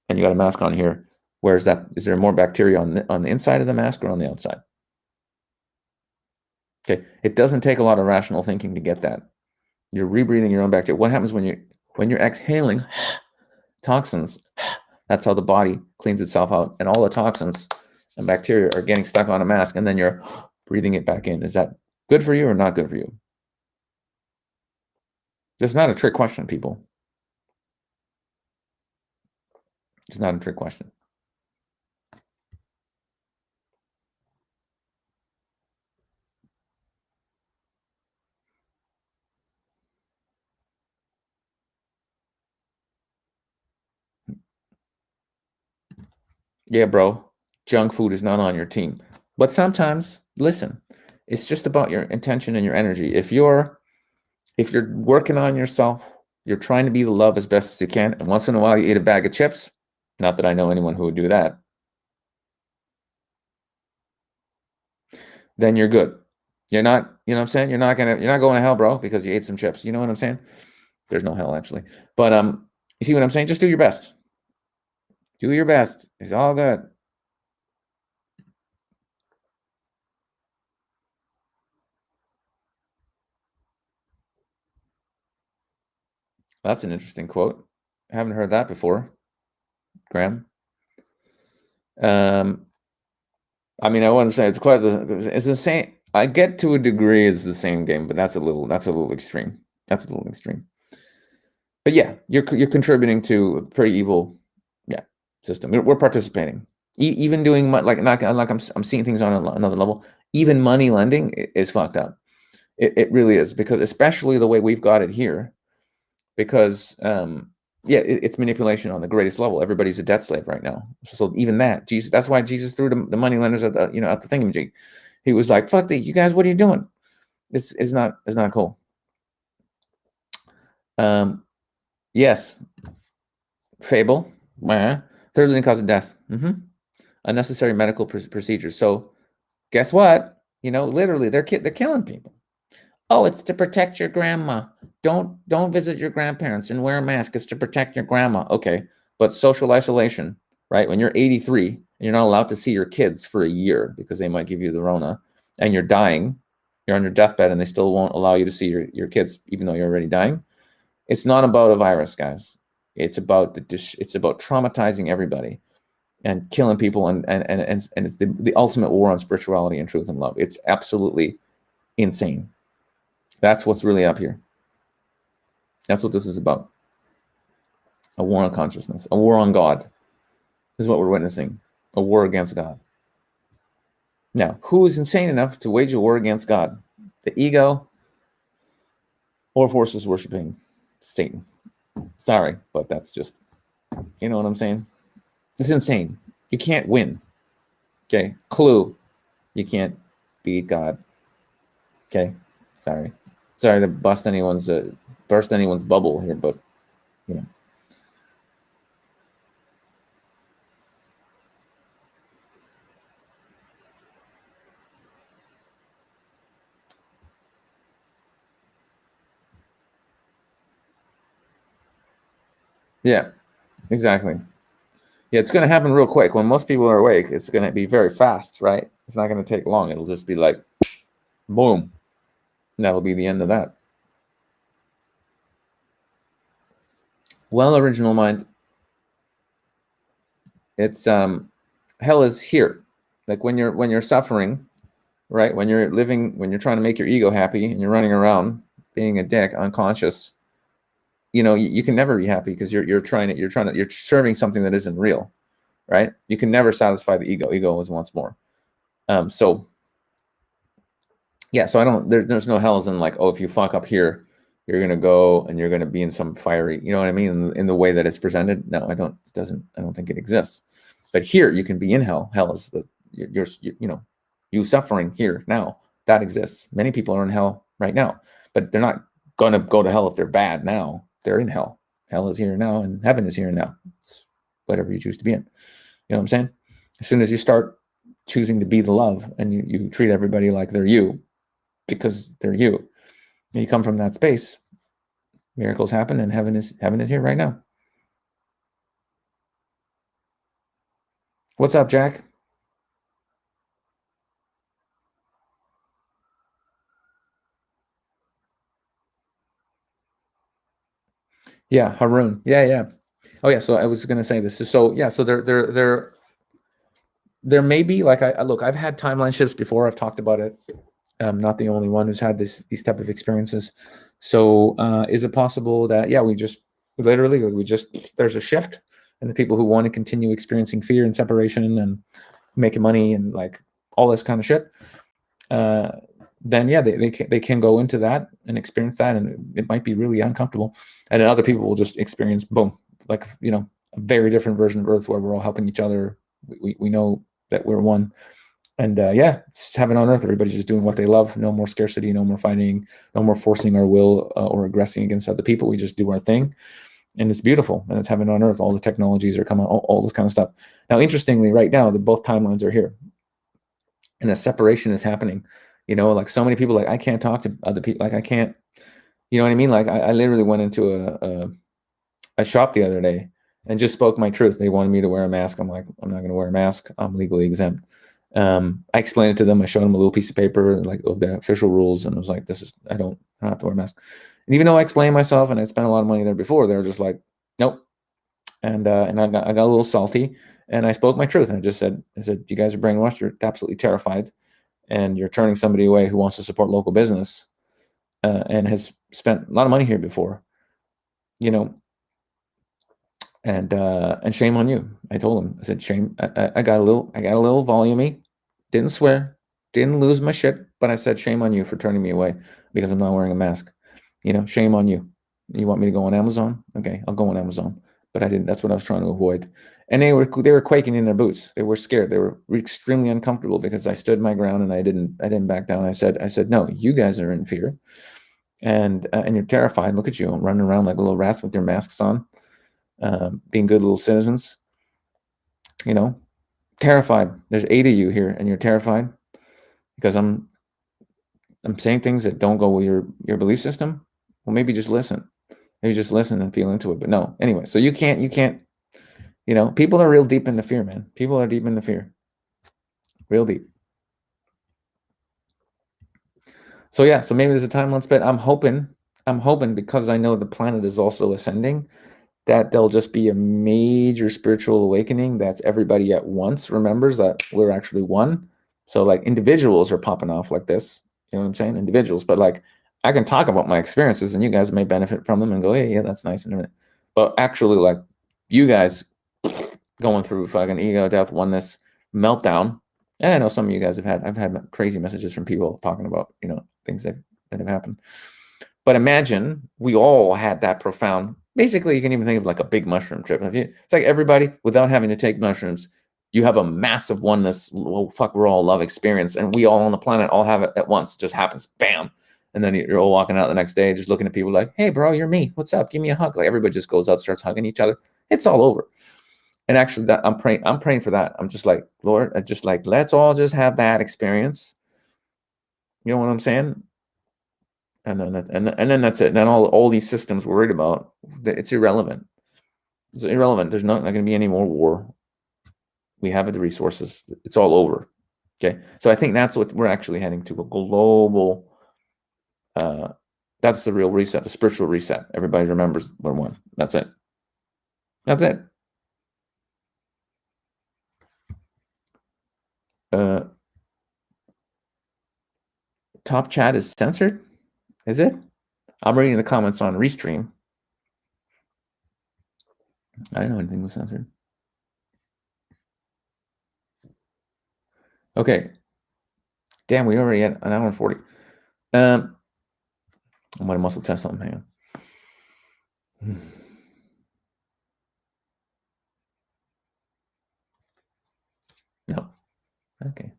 [SPEAKER 1] and you got a mask on here, where is that? Is there more bacteria on the inside of the mask or on the outside? Okay, it doesn't take a lot of rational thinking to get that. You're rebreathing your own bacteria. What happens when you're exhaling toxins? That's how the body cleans itself out, and all the toxins and bacteria are getting stuck on a mask, and then you're breathing it back in. Is that good for you or not good for you? It's not a trick question, people. It's not a trick question. Yeah, bro, junk food is not on your team. But sometimes, listen, it's just about your intention and your energy. If you're working on yourself, you're trying to be the love as best as you can, and once in a while you eat a bag of chips, not that I know anyone who would do that, then you're good. You're not, you know what I'm saying? You're not going to hell, bro, because you ate some chips. You know what I'm saying? There's no hell, actually. But you see what I'm saying? Just do your best. Do your best. It's all good. That's an interesting quote. I haven't heard that before, Graham. I mean, I want to say it's the same. I get to a degree it's the same game, but that's a little extreme. That's a little extreme. But yeah, you're contributing to a pretty evil, yeah, system. We're participating. Even doing like I'm seeing things on another level. Even money lending is fucked up. It really is, because especially the way we've got it here, because yeah, it's manipulation on the greatest level. Everybody's a debt slave right now. So even that, Jesus, that's why Jesus threw the money lenders at the at the thingamajig. He was like, "Fuck you guys, what are you doing? It's not cool." Yes, fable. Third leading cause of death. Unnecessary medical procedures. So guess what? Literally, they're killing people. Oh, it's to protect your grandma. Don't visit your grandparents and wear a mask. It's to protect your grandma. Okay, but social isolation, right? When you're 83 and you're not allowed to see your kids for a year because they might give you the Rona, and you're dying, you're on your deathbed, and they still won't allow you to see your kids even though you're already dying. It's not about a virus, guys. It's about traumatizing everybody and killing people, and it's the ultimate war on spirituality and truth and love. It's absolutely insane. That's what's really up here. That's what this is about. A war on consciousness, a war on God. This is what we're witnessing. A war against God. Now, who is insane enough to wage a war against God? The ego or forces worshiping Satan? Sorry, but that's just, you know what I'm saying? It's insane. You can't win. Okay? Clue. You can't beat God. Okay? Sorry to burst anyone's bubble here, but you know. Yeah, exactly. Yeah, it's going to happen real quick. When most people are awake, it's going to be very fast, right? It's not going to take long. It'll just be like, boom. And that'll be the end of that. Well, original mind, it's hell is here. Like when you're suffering, right? When you're living, when you're trying to make your ego happy and you're running around being a dick, unconscious, you can never be happy because you're serving something that isn't real, right? You can never satisfy the ego. Ego always wants more. So yeah, so I don't. There's no hells in like, oh, if you fuck up here, you're gonna go and you're gonna be in some fiery. You know what I mean? In the way that it's presented. No, I don't. I don't think it exists. But here, you can be in hell. Hell is you suffering here now. That exists. Many people are in hell right now, but they're not gonna go to hell if they're bad now. They're in hell. Hell is here now, and heaven is here now. It's whatever you choose to be in. You know what I'm saying? As soon as you start choosing to be the love and you treat everybody like they're you because they're you, and you come from that space, miracles happen, and heaven is here right now. What's up, Jack? Yeah, Haroon. Yeah, yeah. Oh yeah. So I was gonna say this. So yeah. So there may be like I look. I've had timeline shifts before. I've talked about it. I'm not the only one who's had these type of experiences. So is it possible that we just there's a shift, and the people who want to continue experiencing fear and separation and making money and like all this kind of shit, then yeah, they can go into that and experience that, and it might be really uncomfortable. And then other people will just experience boom, like a very different version of Earth where we're all helping each other. We know that we're one, and yeah, it's heaven on earth. Everybody's just doing what they love. No more scarcity, no more fighting, no more forcing our will or aggressing against other people. We just do our thing, and it's beautiful, and it's heaven on earth. All the technologies are coming, all this kind of stuff. Now, interestingly, right now, both timelines are here, and a separation is happening. Like so many people, like I can't talk to other people. Like I can't, you know what I mean? Like I literally went into a shop the other day and just spoke my truth. They wanted me to wear a mask. I'm like, I'm not going to wear a mask. I'm legally exempt. I explained it to them. I showed them a little piece of paper, like of the official rules, and I was like, I don't have to wear a mask. And even though I explained myself and I spent a lot of money there before, they were just like, nope. And I got a little salty, and I spoke my truth. And I said, you guys are brainwashed. You're absolutely terrified, and you're turning somebody away who wants to support local business and has spent a lot of money here before, you know, and shame on you. I told him, I said, shame. I got a little volumey, didn't swear, didn't lose my shit, but I said, shame on you for turning me away because I'm not wearing a mask. Shame on you. You want me to go on Amazon? Okay, I'll go on Amazon. But I didn't. That's what I was trying to avoid. And they were quaking in their boots. They were scared. They were extremely uncomfortable because I stood my ground and I didn't back down. I said, no, you guys are in fear, and you're terrified. Look at you running around like little rats with your masks on, being good little citizens. Terrified. There's 8 of you here, and you're terrified because I'm saying things that don't go with your belief system. Well, maybe just listen. Maybe just listen and feel into it. But no, anyway. So you can't. People are real deep in the fear, man. People are deep in the fear, real deep. So yeah. So maybe there's a timeline split. I'm hoping because I know the planet is also ascending, that there'll just be a major spiritual awakening that's everybody at once remembers that we're actually one. So like individuals are popping off like this, you know what I'm saying? Individuals, but like I can talk about my experiences and you guys may benefit from them and go, hey, yeah, that's nice and everything. But actually, like you guys going through fucking ego, death, oneness, meltdown. And I know some of you guys I've had crazy messages from people talking about, things that have happened. But imagine we all had that profound. Basically, you can even think of like a big mushroom trip. It's like everybody, without having to take mushrooms, you have a massive oneness. Well, fuck, we're all love experience, and we all on the planet all have it at once. It just happens, bam, and then you're all walking out the next day, just looking at people like, "Hey, bro, you're me. What's up? Give me a hug." Like everybody just goes out, starts hugging each other. It's all over. And actually, that I'm praying for that. I'm just like, Lord, let's all just have that experience. You know what I'm saying? And then that's it. And then all these systems we're worried about, it's irrelevant. It's irrelevant. There's not going to be any more war. We have the resources. It's all over. Okay. So I think that's what we're actually heading to, a global, that's the real reset, the spiritual reset. Everybody remembers we're one. That's it. That's it. Top chat is censored? Is it? I'm reading the comments on Restream. I didn't know anything was censored. Okay. Damn, we already had an hour and 40. I'm gonna muscle test something. Hang on. No. Okay.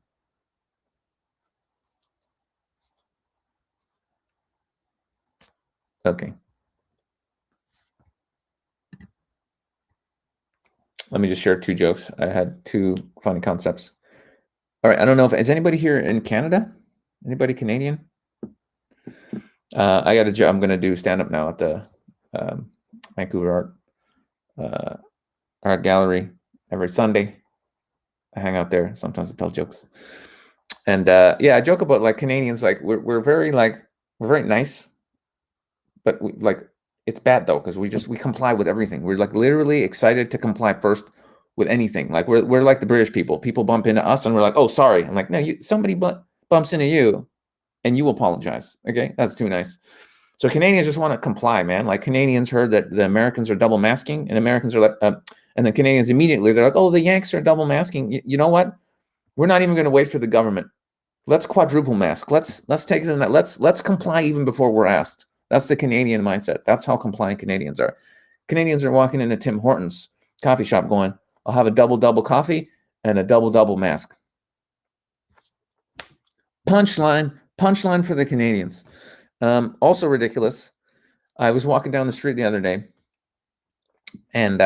[SPEAKER 1] Okay. Let me just share 2 jokes. I had 2 funny concepts. All right. I don't know if is anybody here in Canada? Anybody Canadian? I got a job. I'm gonna do stand up now at the Vancouver Art Gallery every Sunday. I hang out there. Sometimes I tell jokes. And yeah, I joke about like Canadians, like we're very nice, but it's bad though because we comply with everything. We're like literally excited to comply first with anything. Like we're like the British people. People bump into us and we're like, oh sorry. I'm like, no, somebody bumps into you, and you apologize. Okay, that's too nice. So Canadians just want to comply, man. Like Canadians heard that the Americans are double masking, and Americans are like, and the Canadians immediately they're like, oh, the Yanks are double masking. You know what? We're not even going to wait for the government. Let's quadruple mask. Let's take it in that. Let's comply even before we're asked. That's the Canadian mindset. That's how compliant Canadians are. Canadians are walking into Tim Hortons coffee shop going, I'll have a double coffee and a double mask. Punchline for the Canadians. Also ridiculous. I was walking down the street the other day, and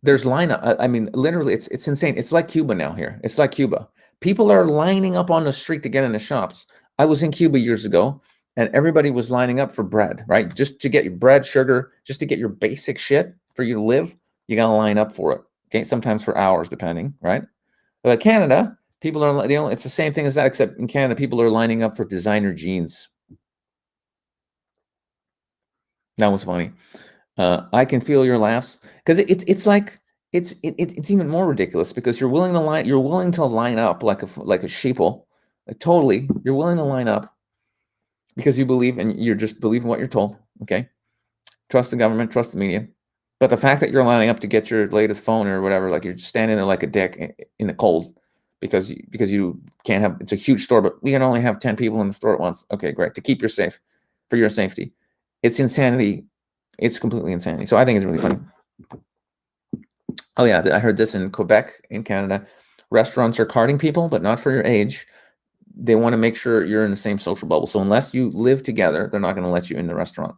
[SPEAKER 1] there's lineup. I mean, literally, it's insane. It's like Cuba now here. It's like Cuba. People are lining up on the street to get in the shops. I was in Cuba years ago, and everybody was lining up for bread, right? Just to get your bread, sugar, just to get your basic shit for you to live. You got to line up for it. Okay, sometimes for hours, depending, right? But Canada, people are it's the same thing as that, except in Canada, people are lining up for designer jeans. That was funny. I can feel your laughs because it's like it's even more ridiculous because you're willing to line up like a sheeple, totally. You're willing to line up because you believe and you're just believing what you're told. Okay, trust the government, trust the media, but the fact that you're lining up to get your latest phone or whatever, like you're just standing there like a dick in the cold because you can't have. It's a huge store, but we can only have 10 people in the store at once. Okay, great, to keep your safe, for your safety. It's insanity. It's completely insanity. So I think it's really funny. Oh yeah, I heard this in Quebec, in Canada. Restaurants are carding people, but not for your age. They want to make sure you're in the same social bubble. So unless you live together, they're not going to let you in the restaurant.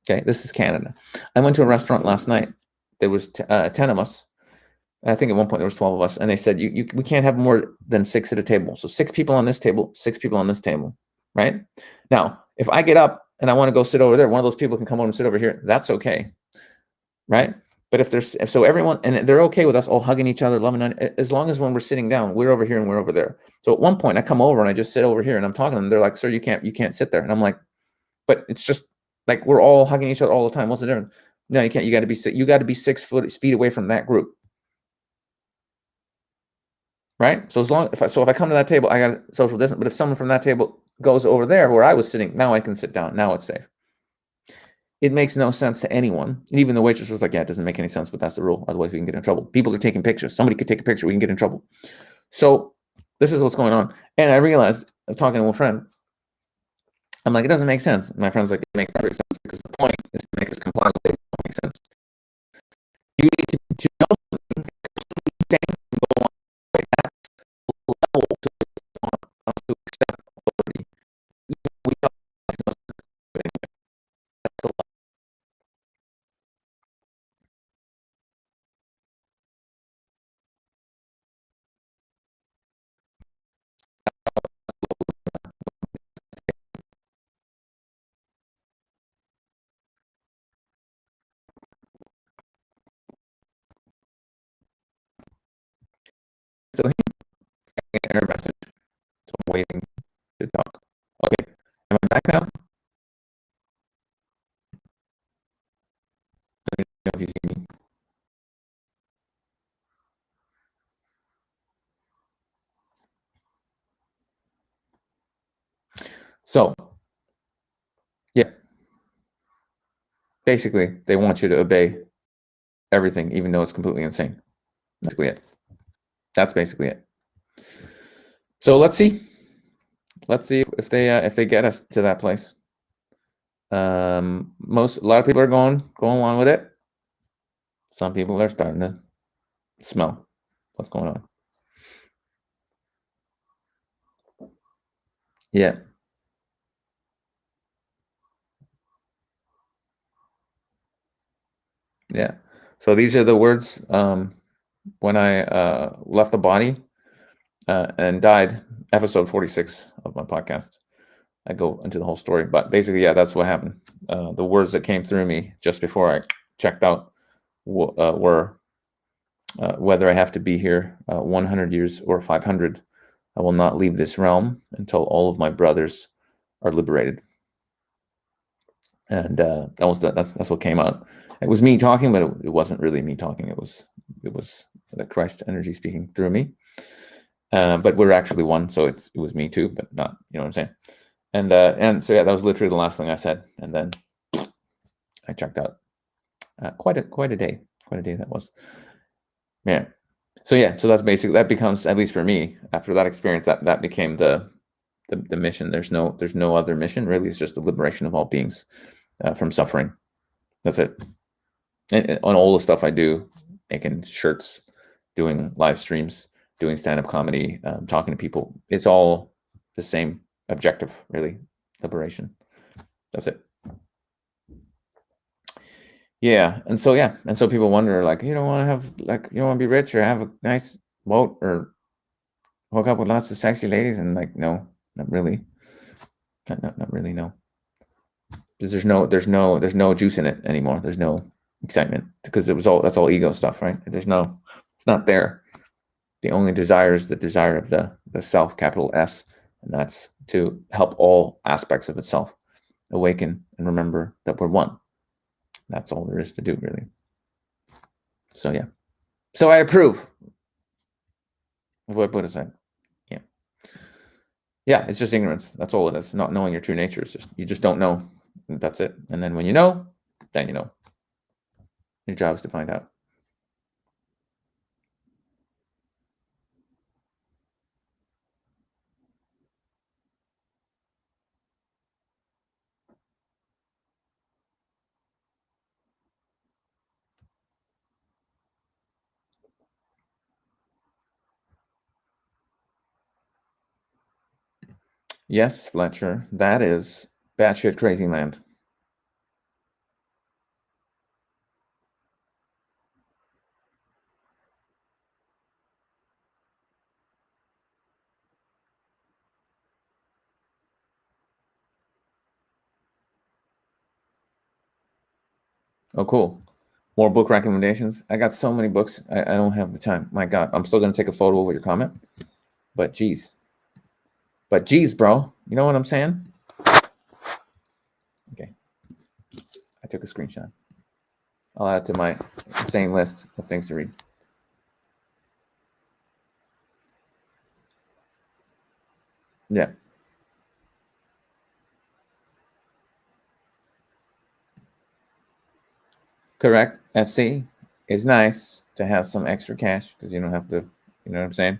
[SPEAKER 1] Okay, this is Canada. I went to a restaurant last night. There was 10 of us. I think at one point there was 12 of us, and they said we can't have more than 6 at a table. So 6 people on this table, 6 people on this table, right? Now, if I get up and I want to go sit over there, one of those people can come over and sit over here. That's okay, right? But if there's so everyone and they're okay with us all hugging each other, loving as long as when we're sitting down, we're over here and we're over there. So at one point I come over and I just sit over here and I'm talking to them. They're like, "Sir, you can't sit there." And I'm like, "But it's just like we're all hugging each other all the time. What's the difference?" No, you can't. You got to be 6 feet away from that group, right? So if I come to that table, I got social distance. But if someone from that table goes over there where I was sitting, now I can sit down. Now it's safe. It makes no sense to anyone. And even the waitress was like, yeah, it doesn't make any sense, but that's the rule. Otherwise, we can get in trouble. People are taking pictures. Somebody could take a picture. We can get in trouble. So this is what's going on. And I realized, talking to a friend, I'm like, it doesn't make sense. My friend's like, it makes perfect sense because the point is to make us comply with it. It doesn't make sense. You need to know something, stand and go on. That's the level to us to accept authority. We know it makes no sense, but anyway, that's the level. waiting to talk. Okay, am I back now? Let me know if you see me. So, yeah, basically, they want you to obey everything, even though it's completely insane. That's basically it. That's basically it. So let's see. Let's see if they get us to that place. A lot of people are going along with it. Some people are starting to smell what's going on. Yeah. Yeah. So these are the words when I left the body and died. Episode 46 of my podcast. I go into the whole story, but basically, yeah, that's what happened. The words that came through me just before I checked out were whether I have to be here 100 years or 500, I will not leave this realm until all of my brothers are liberated. And that's what came out. It was me talking, but it wasn't really me talking. It was the Christ energy speaking through me. But we're actually one, so it was me too, but not, you know what I'm saying. And so yeah, that was literally the last thing I said, and then I checked out. Quite a day that was. Yeah. So yeah, so that's basically, that becomes, at least for me, after that experience, that became the mission. There's no other mission really. It's just the liberation of all beings from suffering. That's it. And on all the stuff I do, making shirts, doing live streams, doing stand-up comedy, talking to people, it's all the same objective, really. Liberation. That's it. Yeah. And so people wonder, like, you don't want to have, like, you don't want to be rich or have a nice boat or hook up with lots of sexy ladies, and like, no, not really. Not really, no. Because there's no juice in it anymore. There's no excitement, because that's all ego stuff, right? It's not there. The only desire is the desire of the self, capital S, and that's to help all aspects of itself awaken and remember that we're one. That's all there is to do, really. So yeah. So I approve of what Buddha said. Yeah. Yeah, it's just ignorance. That's all it is. Not knowing your true nature. It's just, you just don't know. That's it. And then when you know, then you know. Your job is to find out. Yes, Fletcher, that is batshit crazy land. Oh, cool. More book recommendations. I got so many books. I don't have the time. My God, I'm still going to take a photo over your comment. But geez, bro, you know what I'm saying? Okay. I took a screenshot. I'll add it to my insane list of things to read. Yeah. Correct. SC. It's nice to have some extra cash because you don't have to, you know what I'm saying?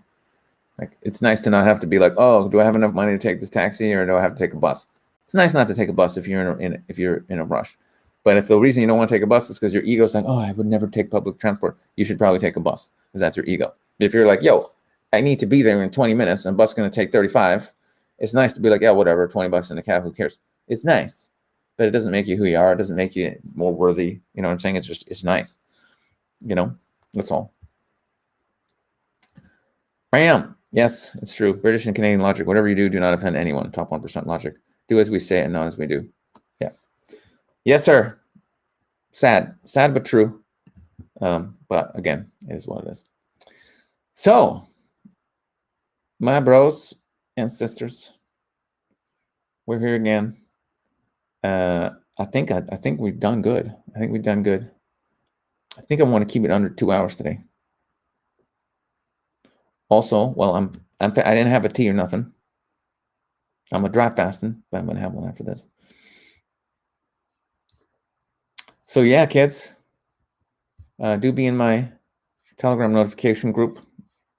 [SPEAKER 1] Like, it's nice to not have to be like, oh, do I have enough money to take this taxi, or do I have to take a bus? It's nice not to take a bus if you're if you're in a rush. But if the reason you don't want to take a bus is because your ego's like, oh, I would never take public transport, you should probably take a bus, because that's your ego. If you're like, yo, I need to be there in 20 minutes and bus is going to take 35, it's nice to be like, yeah, whatever, 20 bucks in a cab, who cares? It's nice, but it doesn't make you who you are. It doesn't make you more worthy. You know what I'm saying? It's just, it's nice. You know, that's all. I am. Yes, it's true. British and Canadian logic. Whatever you do, do not offend anyone. Top 1% logic. Do as we say and not as we do. Yeah. Yes, sir. Sad but true. But again, it is what it is. So, my bros, and sisters. We're here again. I think we've done good. I think we've done good. I think I want to keep it under 2 hours today. Also, well, I didn't have a tea or nothing. I'm a dry fasting, but I'm gonna have one after this. So yeah, kids, do be in my Telegram notification group.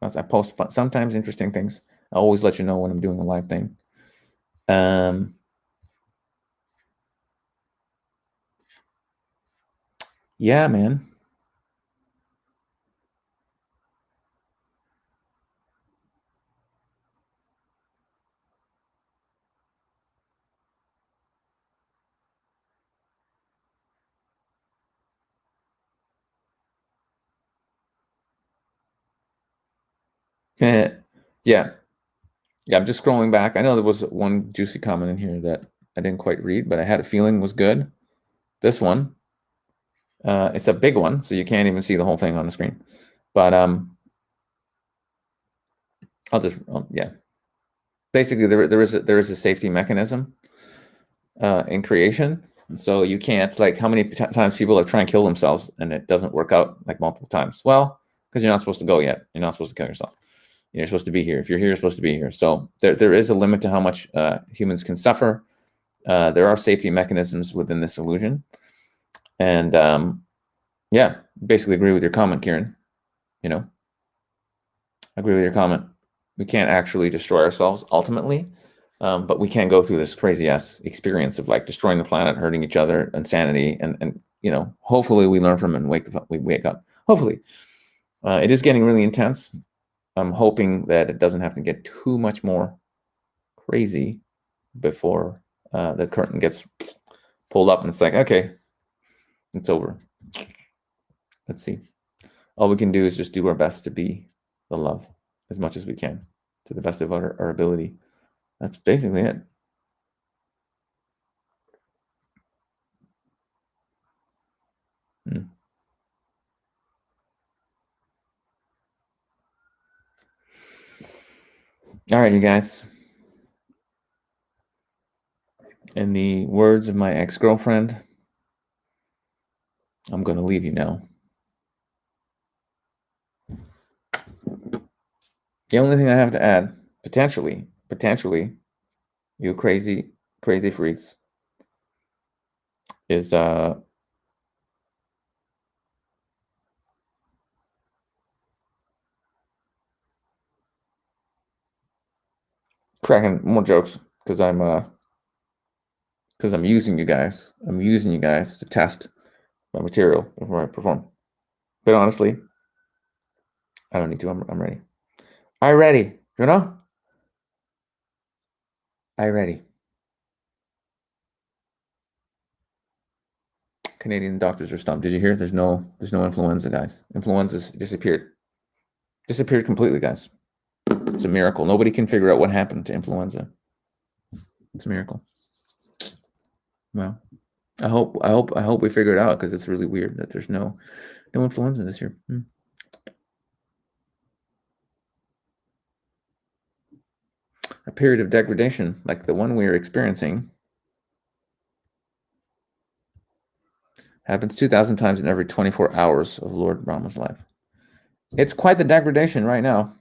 [SPEAKER 1] I post sometimes interesting things. I always let you know when I'm doing a live thing. Yeah, man. Yeah. Yeah, I'm just scrolling back. I know there was one juicy comment in here that I didn't quite read, but I had a feeling was good. This one, it's a big one, so you can't even see the whole thing on the screen. But yeah. Basically, there is a safety mechanism in creation, so you can't, like, how many times people have tried and kill themselves and it doesn't work out, like, multiple times. Well, because you're not supposed to go yet. You're not supposed to kill yourself. You're supposed to be here. If you're here, you're supposed to be here. So there is a limit to how much humans can suffer. There are safety mechanisms within this illusion. And yeah, basically agree with your comment, Kieran. You know, agree with your comment. We can't actually destroy ourselves ultimately, but we can go through this crazy ass experience of, like, destroying the planet, hurting each other, insanity, and you know, hopefully we learn from it and we wake up. Hopefully, it is getting really intense. I'm hoping that it doesn't have to get too much more crazy before the curtain gets pulled up and it's like, okay, it's over. Let's see. All we can do is just do our best to be the love as much as we can, to the best of our ability. That's basically it. All right, you guys. In the words of my ex-girlfriend, I'm going to leave you now. The only thing I have to add, potentially, you crazy freaks, is cracking more jokes because I'm using you guys. I'm using you guys to test my material before I perform. But honestly, I don't need to. I'm ready. I ready. You know? I ready. Canadian doctors are stumped. Did you hear? There's no influenza, guys. Influenza's disappeared. Disappeared completely, guys. It's a miracle. Nobody can figure out what happened to influenza. It's a miracle. Well, I hope we figure it out, because it's really weird that there's no influenza this year. A period of degradation like the one we are experiencing happens 2,000 times in every 24 hours of Lord Brahma's life. It's quite the degradation right now.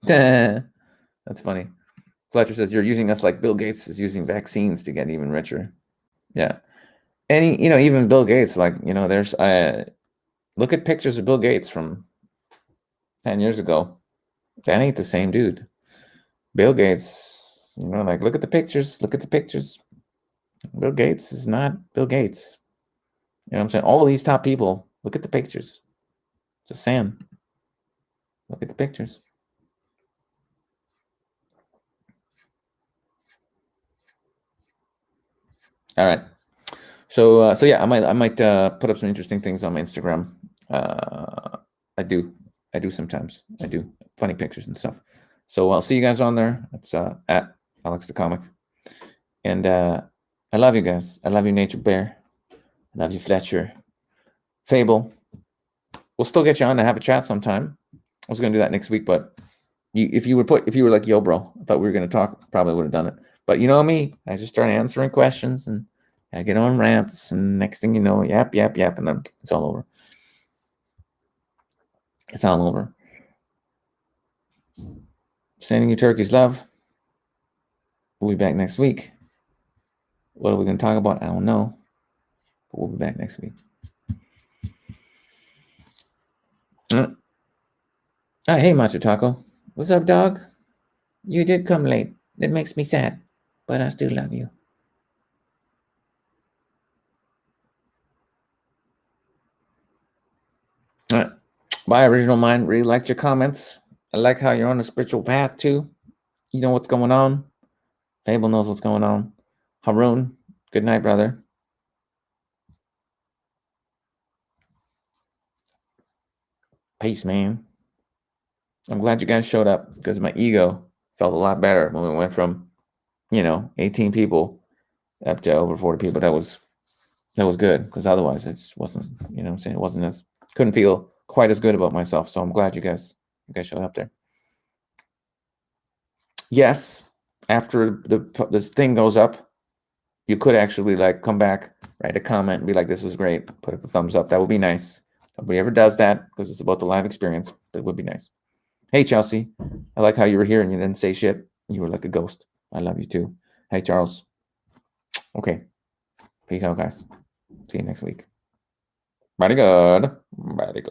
[SPEAKER 1] That's funny. Fletcher says, you're using us like Bill Gates is using vaccines to get even richer. Yeah. And, even Bill Gates, like, there's, look at pictures of Bill Gates from 10 years ago. That ain't the same dude. Bill Gates, like, look at the pictures. Bill Gates is not Bill Gates. You know what I'm saying? All of these top people, look at the pictures. Just saying. Look at the pictures. All right. So yeah, I might put up some interesting things on my Instagram. I do sometimes. I do funny pictures and stuff. So I'll see you guys on there. It's at Alex the Comic. And I love you guys. I love you, Nature Bear. I love you, Fletcher. Fable. We'll still get you on to have a chat sometime. I was going to do that next week, but If you were like, yo, bro, I thought we were gonna talk, probably would have done it. But you know me, I just start answering questions and I get on rants, and next thing you know, yap, and then it's all over. It's all over. Sending you turkeys love. We'll be back next week. What are we gonna talk about? I don't know. But we'll be back next week. Oh, hey, Macho Taco. What's up, dog? You did come late. It makes me sad, but I still love you. All right. Bye, Original Mind. Really liked your comments. I like how you're on a spiritual path, too. You know what's going on. Fable knows what's going on. Haroon, good night, brother. Peace, man. I'm glad you guys showed up because my ego felt a lot better when we went from, 18 people up to over 40 people. That was good, because otherwise it just wasn't, I'm saying, it wasn't as, couldn't feel quite as good about myself. So I'm glad you guys showed up there. Yes, after this thing goes up, you could actually come back, write a comment, and be like, this was great. Put up a thumbs up. That would be nice. Nobody ever does that because it's about the live experience, but it would be nice. Hey, Chelsea. I like how you were here and you didn't say shit. You were like a ghost. I love you too. Hey, Charles. Okay. Peace out, guys. See you next week. Very good. Very good.